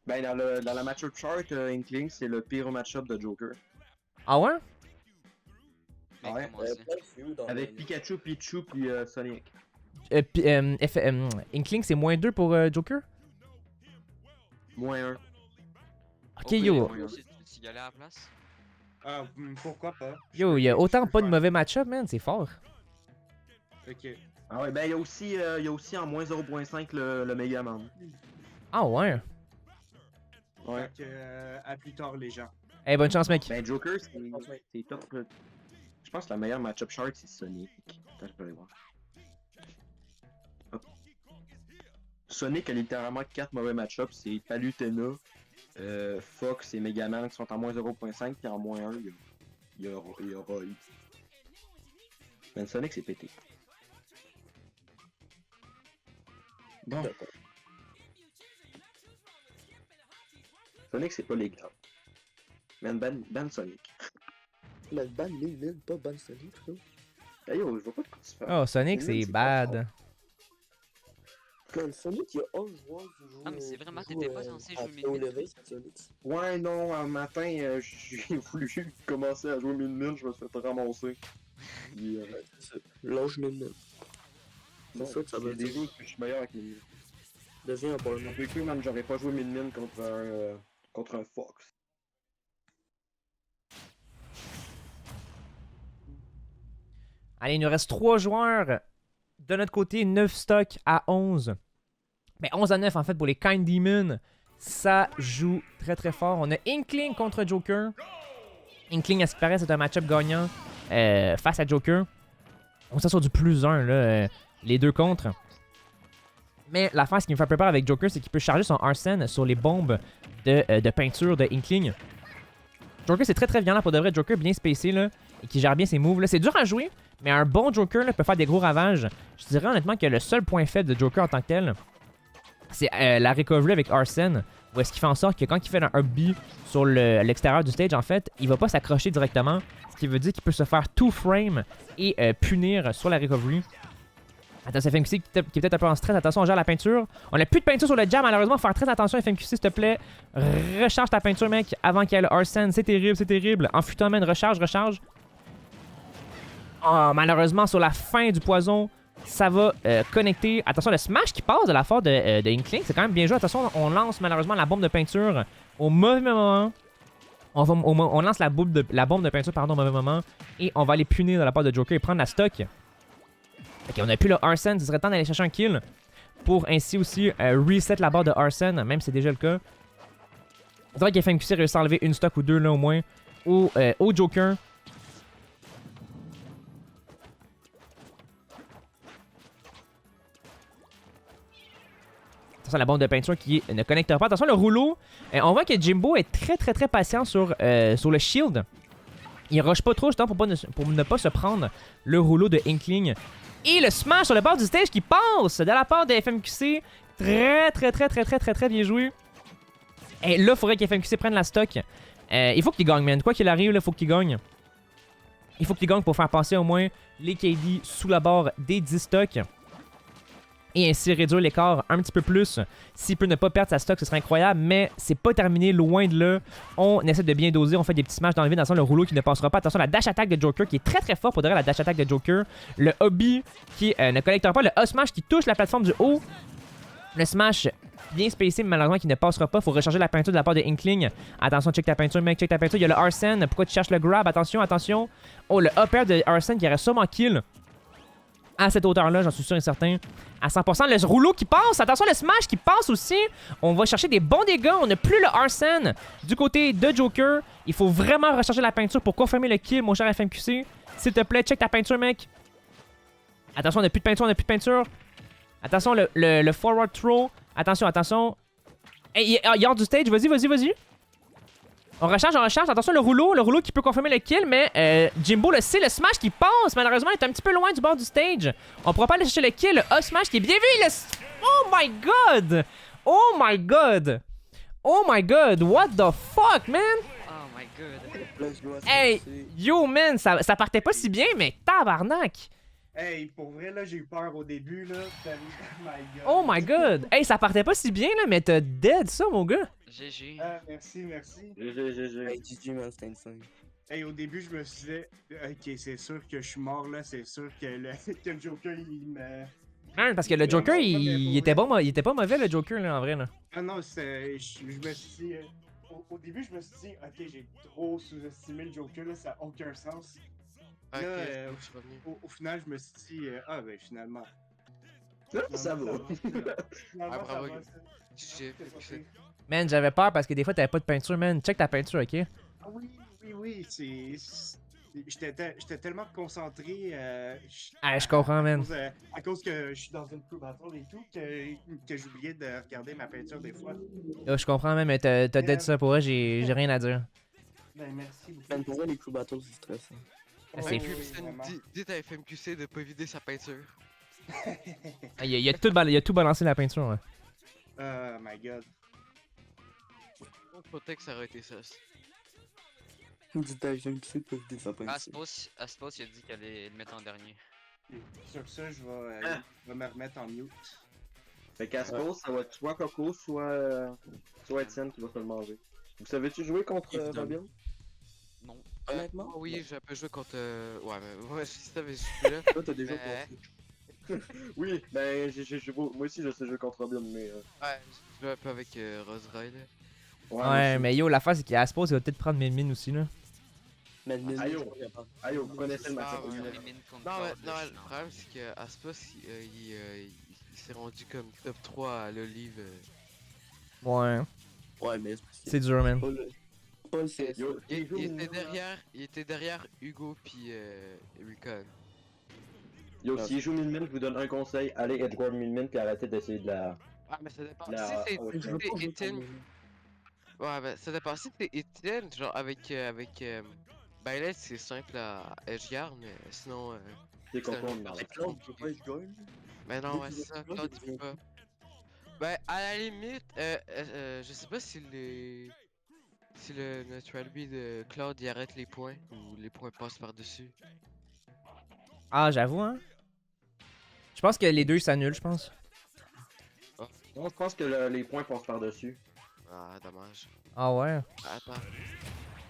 [SPEAKER 6] Ben dans la matchup chart, Inkling c'est le pire matchup de Joker.
[SPEAKER 1] Ah ouais?
[SPEAKER 2] Mais
[SPEAKER 6] Ouais,
[SPEAKER 2] comment ça?
[SPEAKER 6] Avec Pikachu, Pichu puis Sonic.
[SPEAKER 1] Inkling, c'est -2 pour Joker?
[SPEAKER 6] -1.
[SPEAKER 1] Ok, yo.
[SPEAKER 2] Tu y allais à la place?
[SPEAKER 3] Ah, pourquoi pas?
[SPEAKER 1] Yo, il y a autant pas de mauvais match-up, man. C'est fort.
[SPEAKER 3] Ok.
[SPEAKER 6] Ah ouais, ben il y a aussi en -0.5 le Megaman.
[SPEAKER 1] Ah ouais?
[SPEAKER 6] Ouais.
[SPEAKER 3] Fait que, à plus tard les gens.
[SPEAKER 1] Hey, bonne chance, mec.
[SPEAKER 6] Ben Joker c'est top. Je pense que la meilleure matchup chart c'est Sonic. Attends, je peux aller voir. Hop. Sonic a littéralement 4 mauvais matchups, c'est Palutena, Fox et Megaman qui sont en -0.5 puis en -1 il y a Roy. Ben Sonic c'est pété. Bon. Sonic c'est pas légal. Man, ban Sonic.
[SPEAKER 5] Mais ban Min, pas ban Sonic, frérot.
[SPEAKER 6] Hey yo, je vois pas de quoi tu fais.
[SPEAKER 1] Oh, Sonic, c'est bad.
[SPEAKER 5] Quand Sonic, il y a 11 joueurs qui jouent.
[SPEAKER 2] Ah, mais c'est vraiment, t'étais pas censé jouer
[SPEAKER 5] Min.
[SPEAKER 2] Min-Min.
[SPEAKER 5] Level, c'est Sonic.
[SPEAKER 6] Ouais, non, un matin, j'ai voulu commencer à jouer Min-Min, je me suis fait ramasser. Puis,
[SPEAKER 5] Ouais, c'est ça. Lâche Min. C'est ça que ça veut
[SPEAKER 6] des
[SPEAKER 5] dire.
[SPEAKER 6] jeux que je suis meilleur avec Min-Min.
[SPEAKER 5] Deviens un bon nom.
[SPEAKER 6] Depuis que man, j'aurais pas joué Min-Min contre un Fox.
[SPEAKER 1] Allez, il nous reste 3 joueurs. De notre côté, 9 stocks à 11. Mais 11 à 9, en fait, pour les Kind Demon. Ça joue très très fort. On a Inkling contre Joker. Inkling, à ce qui paraît, c'est un match-up gagnant face à Joker. On s'en sur du +1, là, les deux contre. Mais l'affaire, ce qui me fait un peu peur avec Joker, c'est qu'il peut charger son Arsène sur les bombes de peinture de Inkling. Joker, c'est très très violent pour de vrai. Joker bien spacé, là, et qui gère bien ses moves. C'est dur à jouer, mais un bon Joker là, peut faire des gros ravages. Je dirais honnêtement que le seul point faible de Joker en tant que tel, c'est la recovery avec Arsène. Où est-ce qu'il fait en sorte que quand il fait un up-B sur l'extérieur du stage, en fait, il va pas s'accrocher directement. Ce qui veut dire qu'il peut se faire 2 frame et punir sur la recovery. Attends, c'est FMQC qui est peut-être un peu en stress. Attention, on gère la peinture. On n'a plus de peinture sur le jab, malheureusement. Faut faire très attention, FMQC, s'il te plaît. Recharge ta peinture, mec, avant qu'il y ait le Arsène. C'est terrible, c'est terrible. En futant, man, recharge. Oh, malheureusement, sur la fin du poison, ça va connecter. Attention, le smash qui passe de la part de Inkling, c'est quand même bien joué. Attention, on lance malheureusement la bombe de peinture au mauvais moment. On lance la bombe de peinture pardon, au mauvais moment. Et on va aller punir de la part de Joker et prendre la stock. Ok, on a plus le Arsène, ce serait temps d'aller chercher un kill pour ainsi aussi reset la barre de Arsène, même si c'est déjà le cas. Il faudrait que FMQC réussisse à enlever une stock ou deux là au moins au Joker. Attention, la bombe de peinture qui ne connectera pas. Attention, le rouleau. On voit que Jimbo est très très très patient sur le shield. Il rush pas trop justement pour ne pas se prendre le rouleau de Inkling. Et le smash sur le bord du stage qui passe de la part de FMQC. Très très très très très très très bien joué. Et là, il faudrait que FMQC prenne la stock. Il faut qu'il gagne, man. Quoi qu'il arrive, il faut qu'il gagne. Il faut qu'il gagne pour faire passer au moins les KD sous la barre des 10 stocks. Et ainsi réduire l'écart un petit peu plus. S'il peut ne pas perdre sa stock, ce serait incroyable. Mais c'est pas terminé, loin de là. On essaie de bien doser, on fait des petits smash dans le vide. Attention, le rouleau qui ne passera pas. Attention, la dash attack de Joker qui est très très fort pour donner la dash attack de Joker. Le hobby qui ne collectera pas. Le up smash qui touche la plateforme du haut. Le smash bien spacé, mais malheureusement qui ne passera pas. Faut recharger la peinture de la part de Inkling. Attention, check ta peinture, mec, check ta peinture. Il y a le Arsene. Pourquoi tu cherches le grab? Attention, attention. Oh, le up air de Arsene qui aurait sûrement kill. À cette hauteur-là, j'en suis sûr et certain. À 100%, le rouleau qui passe. Attention, le smash qui passe aussi. On va chercher des bons dégâts. On n'a plus le Arsene du côté de Joker. Il faut vraiment recharger la peinture pour confirmer le kill, mon cher FMQC. S'il te plaît, check ta peinture, mec. Attention, on n'a plus de peinture, on n'a plus de peinture. Attention, le forward throw. Attention, attention. Hey, il est hors du stage. Vas-y, vas-y, vas-y. On recharge, on recharge. Attention, le rouleau qui peut confirmer le kill, mais Jimbo le sait, le smash qui passe. Malheureusement, il est un petit peu loin du bord du stage. On pourra pas aller chercher le kill. Le up smash qui est bien vu. Oh my god! Oh my god! Oh my god! What the fuck, man?
[SPEAKER 2] Oh my god.
[SPEAKER 5] Let's go,
[SPEAKER 1] Hey, yo, man, ça partait pas si bien, mais tabarnak!
[SPEAKER 3] Hey, pour vrai, là, j'ai eu peur au début, là. Oh my god.
[SPEAKER 1] Oh my god! Hey, ça partait pas si bien, là, mais t'as dead ça, mon gars!
[SPEAKER 2] GG.
[SPEAKER 3] Ah, merci, merci.
[SPEAKER 6] GG.
[SPEAKER 5] Hey, GG, man, c'était insane.
[SPEAKER 3] Hey, au début, je me suis dit, ok, c'est sûr que je suis mort, là. C'est sûr que le, que le Joker, il me...
[SPEAKER 1] Man, parce que le Joker, il était pas mauvais, le Joker, là, en vrai, là.
[SPEAKER 3] Ah non, je me suis dit... au début, je me suis dit, ok, j'ai trop sous-estimé le Joker, là, ça n'a aucun sens.
[SPEAKER 4] Ok,
[SPEAKER 3] Là,
[SPEAKER 4] je suis revenu.
[SPEAKER 3] Au final, je me suis dit, ah ben finalement.
[SPEAKER 6] Ça va.
[SPEAKER 3] Finalement,
[SPEAKER 4] Ah,
[SPEAKER 3] ça
[SPEAKER 4] bravo,
[SPEAKER 3] va.
[SPEAKER 4] Guy.
[SPEAKER 3] C'est pas pire.
[SPEAKER 1] Man, j'avais peur parce que des fois, t'avais pas de peinture, man. Check ta peinture, ok?
[SPEAKER 3] Ah oui, j'étais tellement concentré
[SPEAKER 1] Ah, je comprends, man.
[SPEAKER 3] à cause que je suis dans une crew battle et tout que j'oubliais de regarder ma peinture des fois.
[SPEAKER 1] Là, je comprends, man, mais t'as dead ça. Pour vrai, j'ai rien à dire.
[SPEAKER 3] Ben merci beaucoup.
[SPEAKER 5] Man, pour moi, les crew battles, c'est stressant.
[SPEAKER 1] Ah, c'est
[SPEAKER 3] Ouais,
[SPEAKER 1] fou.
[SPEAKER 3] oui,
[SPEAKER 4] Putain,
[SPEAKER 3] vraiment.
[SPEAKER 4] dites à FMQC de pas vider sa peinture.
[SPEAKER 1] Ah, il a tout balancé la peinture, là.
[SPEAKER 3] Oh my god.
[SPEAKER 4] Peut-être que ça aurait été ça.
[SPEAKER 5] Dis t'as FMQC de pas vider sa peinture.
[SPEAKER 2] Aspos, il a dit qu'elle allait le mettre en dernier.
[SPEAKER 3] Sur ça, je vais me remettre en mute.
[SPEAKER 6] Fait qu'à ce pause, ça va être soit Coco, soit Etienne qui va se le manger. Vous savez-tu jouer contre Robin?
[SPEAKER 2] Non.
[SPEAKER 5] Honnêtement?
[SPEAKER 4] Oui, j'ai un peu joué contre. Ouais, mais moi, si t'avais joué là.
[SPEAKER 5] Toi, t'as déjà passé.
[SPEAKER 6] Oui, ben moi aussi je sais jouer contre Robin, mais...
[SPEAKER 4] Ouais, j'ai joué un peu avec Rose Ray là.
[SPEAKER 1] Ouais, mais yo, l'affaire, c'est qu'Aspos, il va peut-être prendre mes mines aussi, là.
[SPEAKER 5] Man, mais
[SPEAKER 6] Aïe, oh. Aïe, vous connaissez le match.
[SPEAKER 4] Ah, ouais.
[SPEAKER 2] Les mines contre
[SPEAKER 4] Non, mais
[SPEAKER 2] Cloud,
[SPEAKER 4] non,
[SPEAKER 2] là,
[SPEAKER 4] le problème c'est que Aspas il s'est rendu comme top 3 à l'olive.
[SPEAKER 1] Ouais,
[SPEAKER 5] Ouais, mais c'est parce que
[SPEAKER 1] c'est dur, man.
[SPEAKER 5] pas le... Pas le CS.
[SPEAKER 6] Yo,
[SPEAKER 4] Il était derrière Hugo puis Recon.
[SPEAKER 6] s'il joue 1000 min, je vous donne un conseil, allez Edward 1000 min puis arrêtez d'essayer de la...
[SPEAKER 4] Ah, mais ça dépend.
[SPEAKER 6] Là,
[SPEAKER 4] Si
[SPEAKER 6] ouais,
[SPEAKER 5] Je veux pas jouer
[SPEAKER 4] Etienne.
[SPEAKER 5] contre
[SPEAKER 4] Ouais, ben ça dépend. Si c'est Etienne, genre avec. Ben là, c'est simple à Edgeguard, mais sinon.
[SPEAKER 6] C'est Coco, on
[SPEAKER 5] les Cloud, tu peux pas être join.
[SPEAKER 4] Ben non,
[SPEAKER 5] Dès
[SPEAKER 4] ouais,
[SPEAKER 5] qu'il
[SPEAKER 4] c'est
[SPEAKER 5] est
[SPEAKER 4] ça,
[SPEAKER 5] Cloud,
[SPEAKER 4] Cloud
[SPEAKER 5] il
[SPEAKER 4] il peut
[SPEAKER 5] devient
[SPEAKER 4] pas. Ben, à la limite, je sais pas si les. Si le Natural B de Cloud il arrête les points ou les points passent par-dessus.
[SPEAKER 1] Ah, j'avoue, hein. Je pense que les deux s'annulent, je pense.
[SPEAKER 6] Non, je pense que les points passent par-dessus.
[SPEAKER 4] Ah, dommage.
[SPEAKER 1] Ah ouais.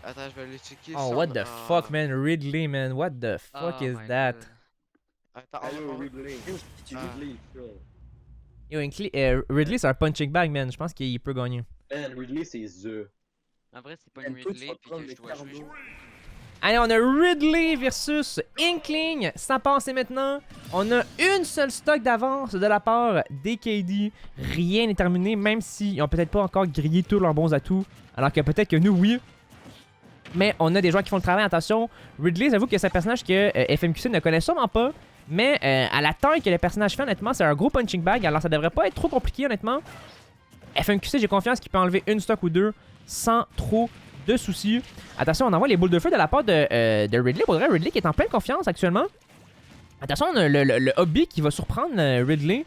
[SPEAKER 4] Attends, je vais aller checker.
[SPEAKER 1] Oh,
[SPEAKER 4] son-
[SPEAKER 1] what the
[SPEAKER 4] ah.
[SPEAKER 1] fuck, man. Ridley, man. What the fuck
[SPEAKER 2] Oh
[SPEAKER 1] is
[SPEAKER 2] my
[SPEAKER 1] that?
[SPEAKER 2] God.
[SPEAKER 4] Attends,
[SPEAKER 6] Allô, Ridley.
[SPEAKER 5] Tu
[SPEAKER 4] Ah.
[SPEAKER 6] Ridley,
[SPEAKER 1] Yo, Ridley, c'est un punching bag, man. Je pense qu'il peut gagner.
[SPEAKER 6] Man, Ridley, c'est The.
[SPEAKER 2] En vrai, c'est pas
[SPEAKER 5] Man,
[SPEAKER 2] une
[SPEAKER 5] toi, tu
[SPEAKER 2] Ridley
[SPEAKER 5] vas
[SPEAKER 2] puis
[SPEAKER 5] prendre
[SPEAKER 2] que
[SPEAKER 5] le
[SPEAKER 2] je dois jouer.
[SPEAKER 5] carbo.
[SPEAKER 1] Allez, on a Ridley versus Inkling. Ça passe maintenant. On a une seule stock d'avance de la part des KD. Rien n'est terminé, même s'ils ont peut-être pas encore grillé tous leurs bons atouts. Alors que peut-être que nous, oui. Mais on a des joueurs qui font le travail. Attention, Ridley, j'avoue que c'est un personnage que FMQC ne connaît sûrement pas. Mais à la taille que le personnage fait, honnêtement, c'est un gros punching bag. Alors ça devrait pas être trop compliqué, honnêtement. FMQC, j'ai confiance qu'il peut enlever une stock ou deux sans trop de soucis. Attention, on envoie les boules de feu de la part de Ridley. Faudrait Ridley qui est en pleine confiance actuellement. Attention, on a le hobby qui va surprendre Ridley.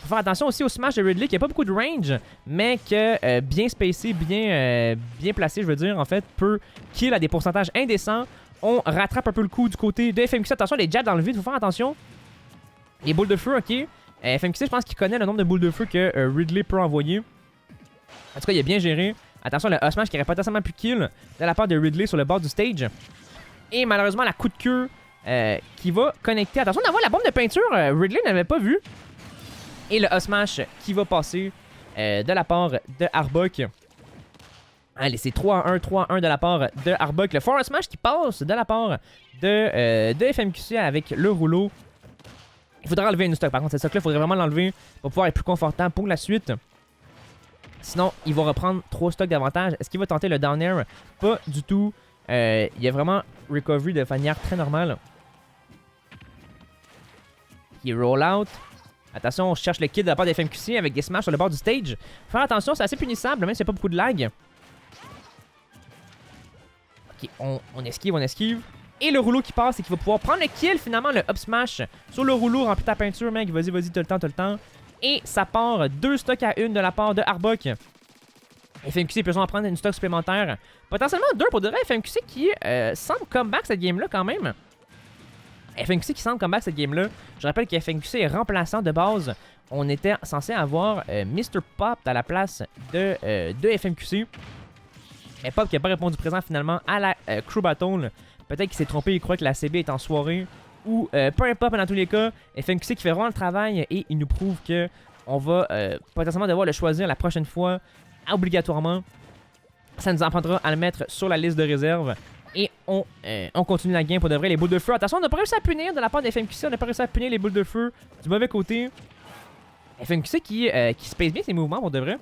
[SPEAKER 1] Faut faire attention aussi au smash de Ridley qui a pas beaucoup de range, mais que bien spacé, bien placé, je veux dire, en fait, peut kill à des pourcentages indécents. On rattrape un peu le coup du côté de FMQC. Attention, les jabs dans le vide, faut faire attention. Les boules de feu, ok. FMQC, je pense qu'il connaît le nombre de boules de feu que Ridley peut envoyer. En tout cas, il est bien géré. Attention, le smash qui aurait potentiellement pu kill de la part de Ridley sur le bord du stage. Et malheureusement, la coup de queue qui va connecter. Attention, on envoie la bombe de peinture. Ridley n'avait pas vu. Et le up smash qui va passer de la part de Arbok. Allez, c'est 3-1, 3-1 de la part de Arbok. Le forward smash qui passe de la part de FMQC avec le rouleau. Il faudra enlever une stock. Par contre, cette stock-là, il faudrait vraiment l'enlever pour pouvoir être plus confortable pour la suite. Sinon, il va reprendre 3 stocks d'avantage. Est-ce qu'il va tenter le down air? Pas du tout. Il y a vraiment recovery de manière très normale. Il roll out. Attention, on cherche le kill de la part des FMQC avec des smash sur le bord du stage. Faire attention, c'est assez punissable, même s'il n'y a pas beaucoup de lag. Ok, on esquive, on esquive. Et le rouleau qui passe et qui va pouvoir prendre le kill finalement, le up smash sur le rouleau, remplit ta peinture, mec. Vas-y, vas-y, t'as le temps, Et ça part 2 stocks à 1 de la part de Arbok. FMQC peut en prendre une stock supplémentaire. Potentiellement 2 pour de vrai. FMQC qui semble comeback cette game-là quand même. FMQC qui semble comeback cette game-là. Je rappelle que FMQC est remplaçant de base. On était censé avoir Mr. Pop à la place de FMQC. Mais Pop qui n'a pas répondu présent finalement à la Crew Battle. Peut-être qu'il s'est trompé, il croit que la CB est en soirée. Ou peu importe, dans tous les cas, FMQC qui fait vraiment le travail et il nous prouve que on va potentiellement devoir le choisir la prochaine fois obligatoirement. Ça nous en prendra à le mettre sur la liste de réserve. Et on continue la game pour de vrai. Les boules de feu. Attention, on n'a pas réussi à punir de la part des FMQC. On n'a pas réussi à punir les boules de feu du mauvais côté. FMQC qui space bien ses mouvements pour de vrai.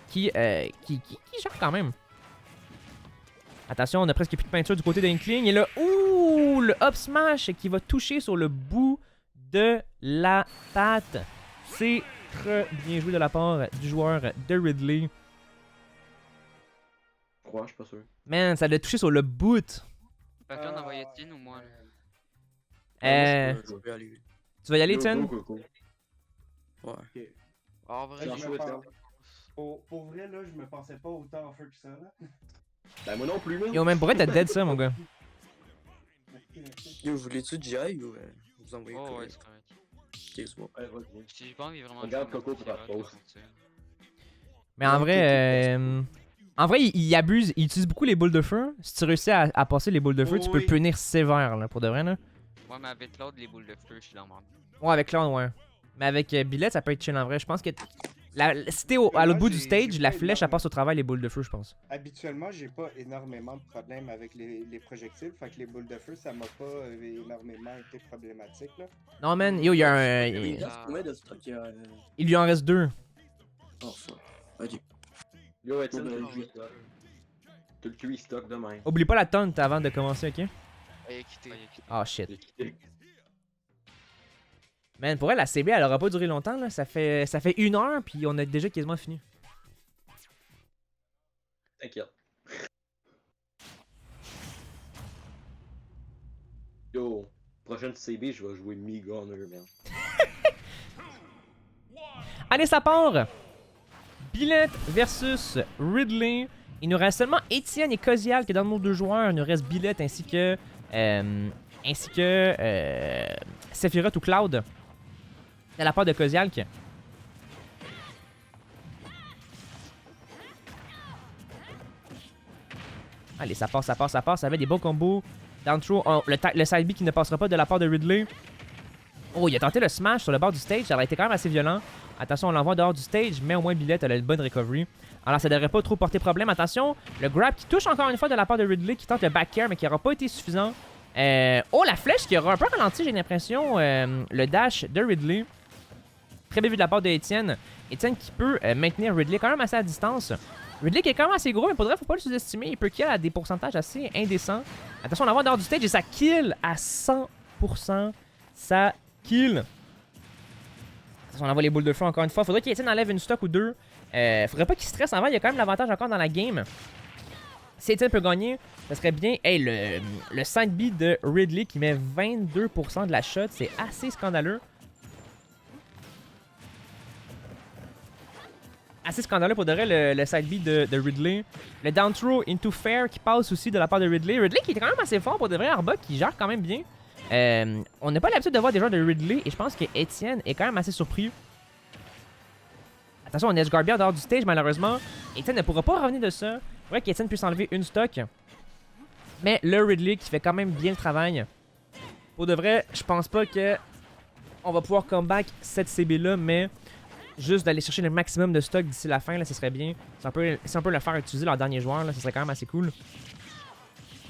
[SPEAKER 1] Qui gère quand même. Attention, on a presque plus de peinture du côté d'Inkling. Et là, ouh, le up smash qui va toucher sur le bout de la patte. C'est très bien joué de la part du joueur de Ridley.
[SPEAKER 6] Ouais, je suis pas sûr.
[SPEAKER 1] Man, ça l'a touché sur le boot.
[SPEAKER 2] Fait que là, on envoyait Tine ou moi? Là?
[SPEAKER 5] Je peux aller.
[SPEAKER 1] Tu vas y aller,
[SPEAKER 6] Go,
[SPEAKER 1] Tien?
[SPEAKER 6] go, go, go.
[SPEAKER 5] Ouais.
[SPEAKER 4] En vrai,
[SPEAKER 6] C'est
[SPEAKER 4] je
[SPEAKER 6] un chouette, hein.
[SPEAKER 3] Pour vrai, là, je me pensais pas autant en feu que ça, là.
[SPEAKER 6] Ben, moi non plus, man.
[SPEAKER 1] Yo, même pourrait être dead ça, mon gars.
[SPEAKER 5] Yo, voulez-tu que j'y aille ou vous envoyez
[SPEAKER 2] Oh, ouais,
[SPEAKER 5] correct?
[SPEAKER 2] c'est correct.
[SPEAKER 5] Ok, c'est bon.
[SPEAKER 6] Ouais, vas-y.
[SPEAKER 2] Si j'ai pas envie vraiment
[SPEAKER 6] Regarde
[SPEAKER 2] jouer en
[SPEAKER 6] Coco
[SPEAKER 2] mode
[SPEAKER 6] pour ta
[SPEAKER 2] pirate,
[SPEAKER 6] pause.
[SPEAKER 2] là, tu sais.
[SPEAKER 1] Mais en vrai, il abuse. Il utilise beaucoup les boules de feu. Si tu réussis à passer les boules de feu,
[SPEAKER 3] Oh,
[SPEAKER 1] tu peux
[SPEAKER 3] oui.
[SPEAKER 1] punir sévère, là, pour de vrai, là.
[SPEAKER 2] Ouais, mais avec l'autre, les boules de feu, je suis dans le monde.
[SPEAKER 1] Ouais, avec Clown, ouais. Mais avec Billet, ça peut être chill en vrai. Je pense que si t'es à l'autre bout du stage, la flèche, elle passe au travail les boules de feu, je pense.
[SPEAKER 3] Habituellement, j'ai pas énormément de problèmes avec les projectiles, fait que les boules de feu, ça m'a pas énormément été problématique, là.
[SPEAKER 1] Non, man, yo, il y a un.
[SPEAKER 5] Il reste combien de stock?
[SPEAKER 1] Il lui en reste 2.
[SPEAKER 5] Oh, fuck. Ok.
[SPEAKER 6] Yo, Etienne, t'as le QI stock. T'as le QI stock de même.
[SPEAKER 1] Oublie pas la taunt avant de commencer, ok?
[SPEAKER 4] il est quitté.
[SPEAKER 1] Oh shit. Man, pour elle, la CB, elle aura pas duré longtemps, là. Ça fait 1 heure, puis on a déjà quasiment fini.
[SPEAKER 6] T'inquiète. Yo, prochaine CB, je vais jouer Me-Gunner, man.
[SPEAKER 1] Allez, ça part! Billet versus Ridley. Il nous reste seulement Etienne et Kozial qui est dans nos 2 joueurs. Il nous reste Billet ainsi que Sephiroth ou Cloud. De la part de Kozialk. Allez, ça passe, ça passe, ça passe. Ça avait des beaux combos. Down throw. Oh, le side B qui ne passera pas de la part de Ridley. Oh, il a tenté le smash sur le bord du stage. Ça aurait été quand même assez violent. Attention, on l'envoie dehors du stage, mais au moins Billet a une bonne recovery. Alors, ça devrait pas trop porter problème. Attention, le grab qui touche encore une fois de la part de Ridley, qui tente le back air, mais qui n'aura pas été suffisant. Oh, la flèche qui aura un peu ralenti, j'ai l'impression, le dash de Ridley. Très bien vu de la part de Etienne. Etienne qui peut maintenir Ridley quand même assez à distance. Ridley qui est quand même assez gros, mais pour de vrai, faut pas le sous-estimer. Il peut kill à des pourcentages assez indécents. Attention, on l'envoie dehors du stage et ça kill à 100%. Ça kill. Attention, on envoie les boules de feu encore une fois. Faudrait qu'Etienne enlève une stock ou 2. Faudrait pas qu'il stresse en vrai. Il y a quand même l'avantage encore dans la game. Si Etienne peut gagner, ça serait bien. Hey, le side B de Ridley qui met 22% de la shot, c'est assez scandaleux. Assez scandaleux pour de vrai le side B de Ridley. Le down throw into fair qui passe aussi de la part de Ridley. Ridley qui est quand même assez fort pour de vrai. Arbok qui gère quand même bien. On n'a pas l'habitude de voir des joueurs de Ridley et je pense que Etienne est quand même assez surpris. Attention, on edge guard bien dehors du stage malheureusement. Etienne ne pourra pas revenir de ça. Il faudrait qu'Etienne puisse enlever une stock. Mais le Ridley qui fait quand même bien le travail. Pour de vrai, je pense pas que on va pouvoir comeback cette CB-là, mais juste d'aller chercher le maximum de stock d'ici la fin, là, ce serait bien. C'est un peu le faire utiliser leur dernier joueur, là, ce serait quand même assez cool.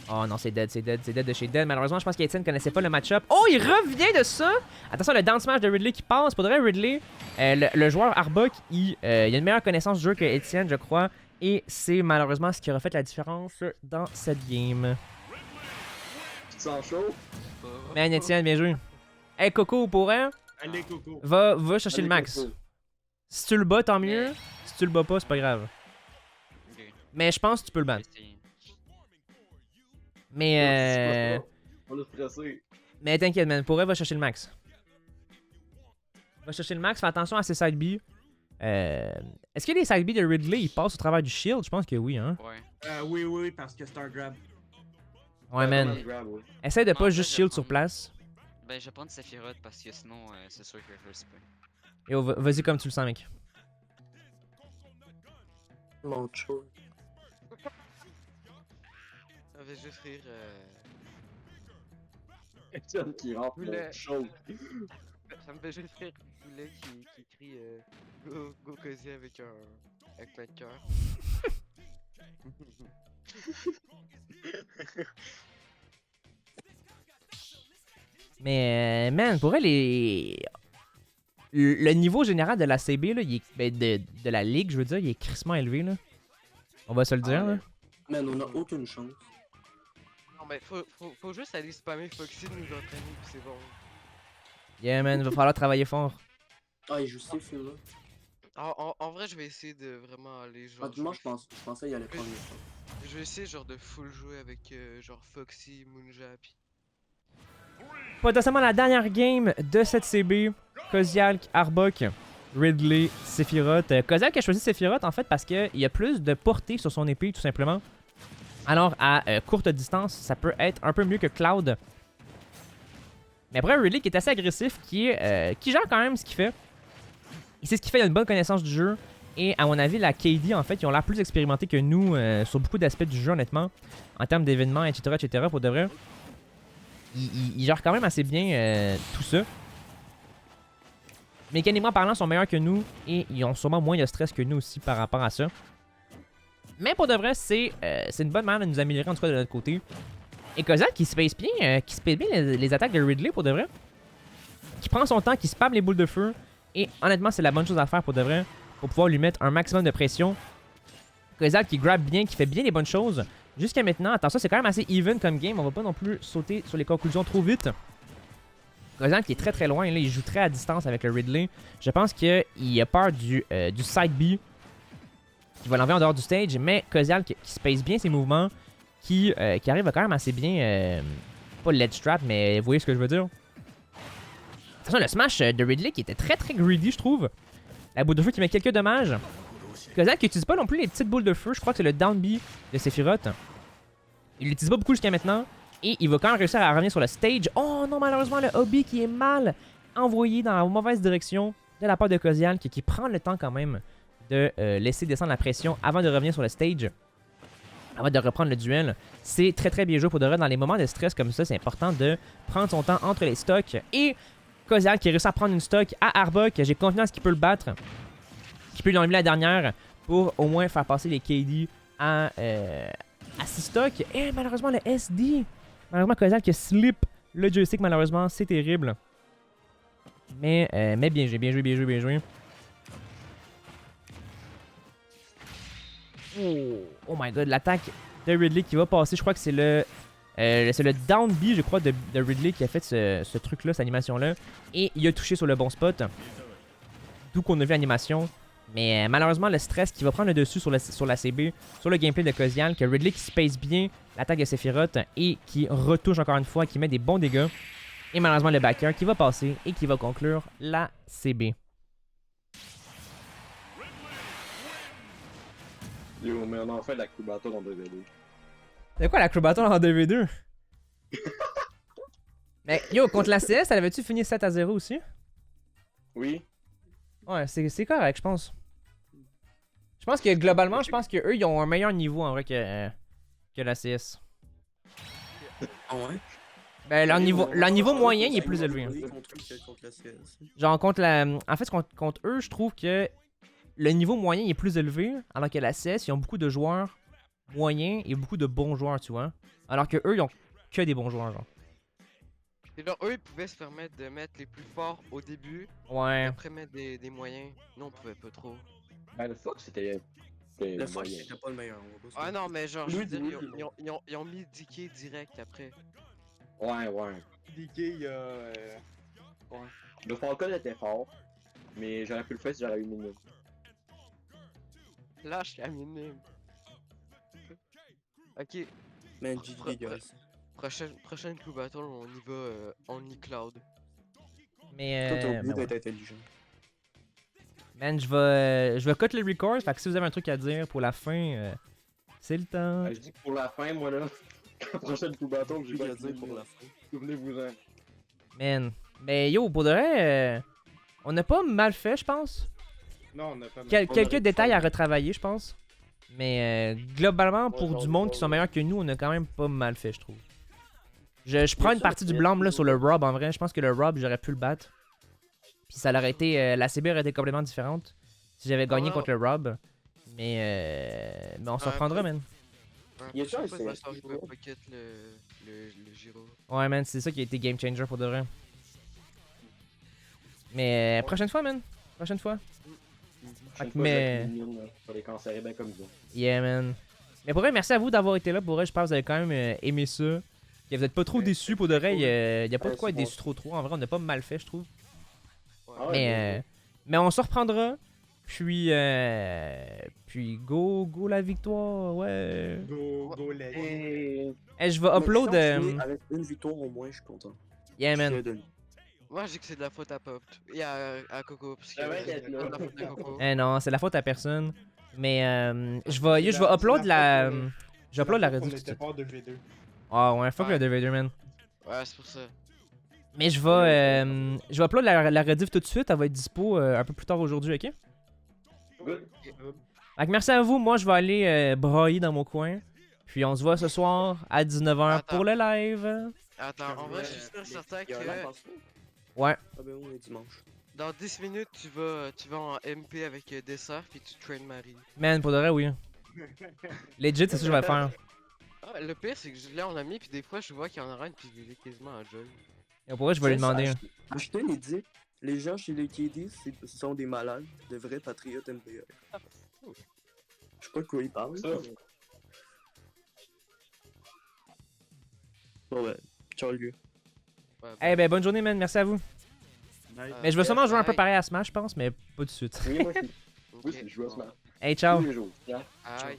[SPEAKER 1] Oh non, c'est dead de chez dead. Malheureusement, je pense qu'Etienne connaissait pas le match-up. Oh, il revient de ça! Attention, le down smash de Ridley qui passe. Pour de vrai, Ridley, le joueur Arbok, il a une meilleure connaissance du jeu que Etienne, je crois. Et c'est malheureusement ce qui aura fait la différence dans cette game.
[SPEAKER 6] Tu te sens chaud?
[SPEAKER 1] Man, Etienne, bien joué. Hey, Coco, pour elle,
[SPEAKER 7] Allez, Coco.
[SPEAKER 1] va chercher
[SPEAKER 6] Allez,
[SPEAKER 1] le max.
[SPEAKER 6] Coco.
[SPEAKER 1] Si tu le bats, tant mieux. Si tu le bats pas, c'est pas grave.
[SPEAKER 2] Ok.
[SPEAKER 1] Mais je pense que tu peux le battre.
[SPEAKER 2] Essayer.
[SPEAKER 1] Mais
[SPEAKER 6] On est stressé.
[SPEAKER 1] mais t'inquiète, man. Pour elle, va chercher le max. Va chercher le max. Fais attention à ses side B. Est-ce que les side B de Ridley, ils passent au travers du shield? Je pense que oui, hein.
[SPEAKER 2] Ouais.
[SPEAKER 7] Oui, parce que Star Grab.
[SPEAKER 1] Ouais, man.
[SPEAKER 6] Grab, ouais.
[SPEAKER 1] Essaye de
[SPEAKER 2] En
[SPEAKER 1] pas
[SPEAKER 2] fait,
[SPEAKER 1] juste
[SPEAKER 2] je
[SPEAKER 1] shield
[SPEAKER 2] prends-
[SPEAKER 1] sur place.
[SPEAKER 2] Ben, je vais prendre Sephiroth parce que sinon, c'est sûr que je le sais pas.
[SPEAKER 1] Yo, vas-y comme tu le sens, mec.
[SPEAKER 5] Mon chou.
[SPEAKER 4] Ça me fait juste rire.
[SPEAKER 6] Etienne qui rentre
[SPEAKER 4] Poulet.
[SPEAKER 6] mon show.
[SPEAKER 4] Ça me fait juste rire Poulet qui crie Go Cozy avec plein de cœur.
[SPEAKER 1] Mais, man, pour elle, le niveau général de la CB, là, il est, ben, de la ligue, je veux dire, il est crissement élevé, là. On va se le dire, là.
[SPEAKER 5] Man, on a aucune chance.
[SPEAKER 4] Non, mais faut juste aller spammer Foxy de nous entraîner, pis c'est bon.
[SPEAKER 1] Yeah, man, il va falloir travailler fort.
[SPEAKER 5] Ah, il joue ces films-là.
[SPEAKER 4] En vrai, je vais essayer de vraiment aller genre.
[SPEAKER 5] Ah, dimanche, je pensais y aller prendre le temps.
[SPEAKER 4] Je vais essayer genre de full jouer avec genre Foxy, Moonja, pis.
[SPEAKER 1] Potentiellement la dernière game de cette CB. Kozialk, Arbok, Ridley, Sephiroth. Kozialk a choisi Sephiroth en fait parce qu'il y a plus de portée sur son épée tout simplement. Alors à courte distance, ça peut être un peu mieux que Cloud. Mais après Ridley qui est assez agressif, qui gère quand même ce qu'il fait. Il sait ce qu'il fait, il a une bonne connaissance du jeu. Et à mon avis, la KD en fait, ils ont l'air plus expérimentés que nous sur beaucoup d'aspects du jeu honnêtement. En termes d'événements, etc. Pour de vrai. Ils gèrent quand même assez bien tout ça. Mécaniquement parlant, ils sont meilleurs que nous et ils ont sûrement moins de stress que nous aussi par rapport à ça. Mais pour de vrai, c'est une bonne manière de nous améliorer en tout cas de notre côté. Et Kozak qui space bien, les attaques de Ridley pour de vrai. Qui prend son temps, qui spam les boules de feu. Et honnêtement, c'est la bonne chose à faire pour de vrai. Pour pouvoir lui mettre un maximum de pression. Kozak qui grab bien, qui fait bien les bonnes choses. Jusqu'à maintenant, attention, c'est quand même assez even comme game. On va pas non plus sauter sur les conclusions trop vite. Kozak qui est très très loin, là, il joue très à distance avec le Ridley. Je pense qu'il a peur du side B. Qui va l'enlever en dehors du stage. Mais Kozak qui space bien ses mouvements. Qui arrive quand même assez bien. Pas le lead strap, mais vous voyez ce que je veux dire. Attention, le smash de Ridley qui était très très greedy, je trouve. La boule de feu qui met quelques dommages. Kozak qui n'utilise pas non plus les petites boules de feu. Je crois que c'est le down B de Sephiroth. Il l'utilise pas beaucoup jusqu'à maintenant. Et il va quand même réussir à revenir sur le stage. Oh non, malheureusement, le hobby qui est mal envoyé dans la mauvaise direction de la part de Kozialk qui prend le temps quand même de laisser descendre la pression avant de revenir sur le stage. Avant de reprendre le duel. C'est très très bien joué pour de vrai. Dans les moments de stress comme ça, c'est important de prendre son temps entre les stocks. Et Kozialk qui réussit à prendre une stock à Arbok. J'ai confiance qu'il peut le battre. Qu'il peut lui enlever la dernière pour au moins faire passer les KD à 6 stocks. Et malheureusement, le SD. Malheureusement, Kozialk qui slip le joystick, malheureusement, c'est terrible. Mais bien joué. Oh my god, l'attaque de Ridley qui va passer. Je crois que c'est le down B, je crois, de Ridley qui a fait ce truc-là, cette animation-là. Et il a touché sur le bon spot. D'où qu'on a vu l'animation. Mais malheureusement, le stress qui va prendre le dessus sur la CB, sur le gameplay de Kozialk, que Ridley qui space bien l'attaque de Sephiroth et qui retouche encore une fois, qui met des bons dégâts. Et malheureusement, le backer qui va passer et qui va conclure la CB.
[SPEAKER 6] Yo, mais on en fait la crew battle en 2v2.
[SPEAKER 1] C'est quoi la crew battle en 2v2? Mais yo, contre la CS, elle avait-tu fini 7-0 aussi?
[SPEAKER 6] Oui.
[SPEAKER 1] Ouais, c'est correct, je pense. Je pense que globalement, je pense qu'eux, ils ont un meilleur niveau en vrai que la CS.
[SPEAKER 5] Ah ouais?
[SPEAKER 1] Ben, leur niveau moyen, il est plus élevé.
[SPEAKER 5] Oui, contre eux que contre la CS.
[SPEAKER 1] Genre, contre la. En fait, contre eux, je trouve que le niveau moyen il est plus élevé, alors que la CS, ils ont beaucoup de joueurs moyens et beaucoup de bons joueurs, tu vois. Alors que eux, ils ont que des bons joueurs, genre.
[SPEAKER 4] Et là, eux, ils pouvaient se permettre de mettre les plus forts au début, et
[SPEAKER 1] Ouais.
[SPEAKER 4] après mettre des moyens. Nous, on pouvait pas trop.
[SPEAKER 6] Ben, le Fox, c'était
[SPEAKER 5] Le Fox,
[SPEAKER 6] moyen.
[SPEAKER 5] c'était pas le meilleur. on va pas se
[SPEAKER 4] Ah
[SPEAKER 5] mentir.
[SPEAKER 4] non, mais genre, je
[SPEAKER 6] Lui,
[SPEAKER 4] veux dire,
[SPEAKER 6] lui,
[SPEAKER 4] ils ont mis DK direct après.
[SPEAKER 6] Ouais.
[SPEAKER 3] DK, il y a.
[SPEAKER 6] Le Falcon était fort, mais j'aurais pu le faire si j'aurais eu minimum.
[SPEAKER 4] Là, je suis à minime. Ok,
[SPEAKER 5] Man, GG, guys.
[SPEAKER 4] prochaine Crew Battle, on y va Only Cloud.
[SPEAKER 1] Mais.
[SPEAKER 5] Toi, t'as oublié
[SPEAKER 1] Ben ouais.
[SPEAKER 5] d'être intelligent.
[SPEAKER 1] Man, je vais cut le record. Fait que si vous avez un truc à dire pour la fin, c'est le temps.
[SPEAKER 6] Je dis que pour la fin, moi là, la prochaine coup bâton que j'ai
[SPEAKER 5] J'ai
[SPEAKER 6] pas
[SPEAKER 5] à dire pour la fin.
[SPEAKER 6] Souvenez-vous-en.
[SPEAKER 1] Man. Mais yo, pour de vrai, on a pas mal fait, je pense.
[SPEAKER 3] Non, on a pas.
[SPEAKER 1] Quelques détails à retravailler, je pense. Mais globalement, pour du monde qui sont meilleurs que nous, on a quand même pas mal fait, je trouve. Je prends une partie du blâme là sur le Rob en vrai. Je pense que le Rob, j'aurais pu le battre. Puis ça aurait été. La CB aurait été complètement différente si j'avais gagné
[SPEAKER 4] ouais.
[SPEAKER 1] contre le Rob. Mais on se reprendra, man.
[SPEAKER 4] Ouais,
[SPEAKER 6] Il y a
[SPEAKER 4] prochaine
[SPEAKER 6] déjà
[SPEAKER 4] fois,
[SPEAKER 6] un
[SPEAKER 4] je vais
[SPEAKER 6] CS,
[SPEAKER 4] sortir pas quitte le Giro.
[SPEAKER 1] Ouais, man, c'est ça qui a été game changer pour de vrai. Mais prochaine fois, man. Prochaine fois.
[SPEAKER 6] Une fois,
[SPEAKER 1] mais-
[SPEAKER 6] j'ai une sur les cancers bien comme ça.
[SPEAKER 1] Yeah, man. Mais pour vrai, merci à vous d'avoir été là. Pour vrai, je pense que vous avez quand même aimé ça. Que vous êtes pas trop
[SPEAKER 3] Ouais,
[SPEAKER 1] déçus pour de vrai. Il y a pas de
[SPEAKER 6] Ouais,
[SPEAKER 1] quoi
[SPEAKER 6] c'est
[SPEAKER 1] être
[SPEAKER 6] bon.
[SPEAKER 1] déçu trop. En vrai, on a pas mal fait, je trouve.
[SPEAKER 4] Ouais.
[SPEAKER 6] Ah ouais,
[SPEAKER 1] Mais on se reprendra. Puis go la victoire, ouais.
[SPEAKER 3] Go, les.
[SPEAKER 1] Eh, je vais upload.
[SPEAKER 5] Mais si on finit avec une victoire au moins, je suis content.
[SPEAKER 1] Yeah,
[SPEAKER 5] Je
[SPEAKER 1] man.
[SPEAKER 5] suis Denis.
[SPEAKER 4] Moi, je dis que c'est de la faute à Pop et à Coco. Parce que
[SPEAKER 6] Ah ouais,
[SPEAKER 4] c'est
[SPEAKER 6] d'être là.
[SPEAKER 4] de la faute à Coco.
[SPEAKER 1] Eh non, c'est la faute à personne. Mais je vais upload la. Je vais upload la
[SPEAKER 3] On
[SPEAKER 1] rediff tout de
[SPEAKER 3] était
[SPEAKER 1] suite.
[SPEAKER 3] pas de V2.
[SPEAKER 1] Ah ouais, fuck
[SPEAKER 4] Ouais.
[SPEAKER 1] le Divider, man.
[SPEAKER 4] Ouais, c'est pour ça.
[SPEAKER 1] Mais je vais upload la rediff tout de suite. Elle va être dispo un peu plus tard aujourd'hui, ok?
[SPEAKER 6] Good.
[SPEAKER 1] Fait que merci à vous. Moi, je vais aller brailler dans mon coin. Puis on se voit ce soir à 19h pour le live.
[SPEAKER 4] Attends, en vrai, je suis sûr certain
[SPEAKER 5] Il y a un an,
[SPEAKER 4] que
[SPEAKER 5] pense-tu?
[SPEAKER 1] Ouais.
[SPEAKER 5] Ah ben oui, on est dimanche.
[SPEAKER 4] dans 10 minutes, tu vas en MP avec Dessert puis tu train Marie.
[SPEAKER 1] Man, pour de vrai, oui. Legit, c'est ça que je vais faire.
[SPEAKER 4] Ah, le pire, c'est que je l'ai en ami, puis des fois, je vois qu'il y en a une, puis il est quasiment en joy.
[SPEAKER 1] Et pour vrai, je vais lui demander.
[SPEAKER 5] Achetez les dit, les gens chez les KD, ce sont des malades, de vrais patriotes MPR. Je sais pas de quoi ils parlent.
[SPEAKER 6] Ça.
[SPEAKER 5] Bon ben, ciao le gars.
[SPEAKER 4] Ouais,
[SPEAKER 1] Eh ben, bonne journée, man. Merci à vous. Mais je vais sûrement jouer un peu pareil à Smash, je pense, mais pas tout de suite.
[SPEAKER 6] Oui, moi,
[SPEAKER 4] ok.
[SPEAKER 6] oui, je joue à Smash.
[SPEAKER 1] Hey, ciao.
[SPEAKER 6] Tous les jours. Tiens.
[SPEAKER 4] Aïe.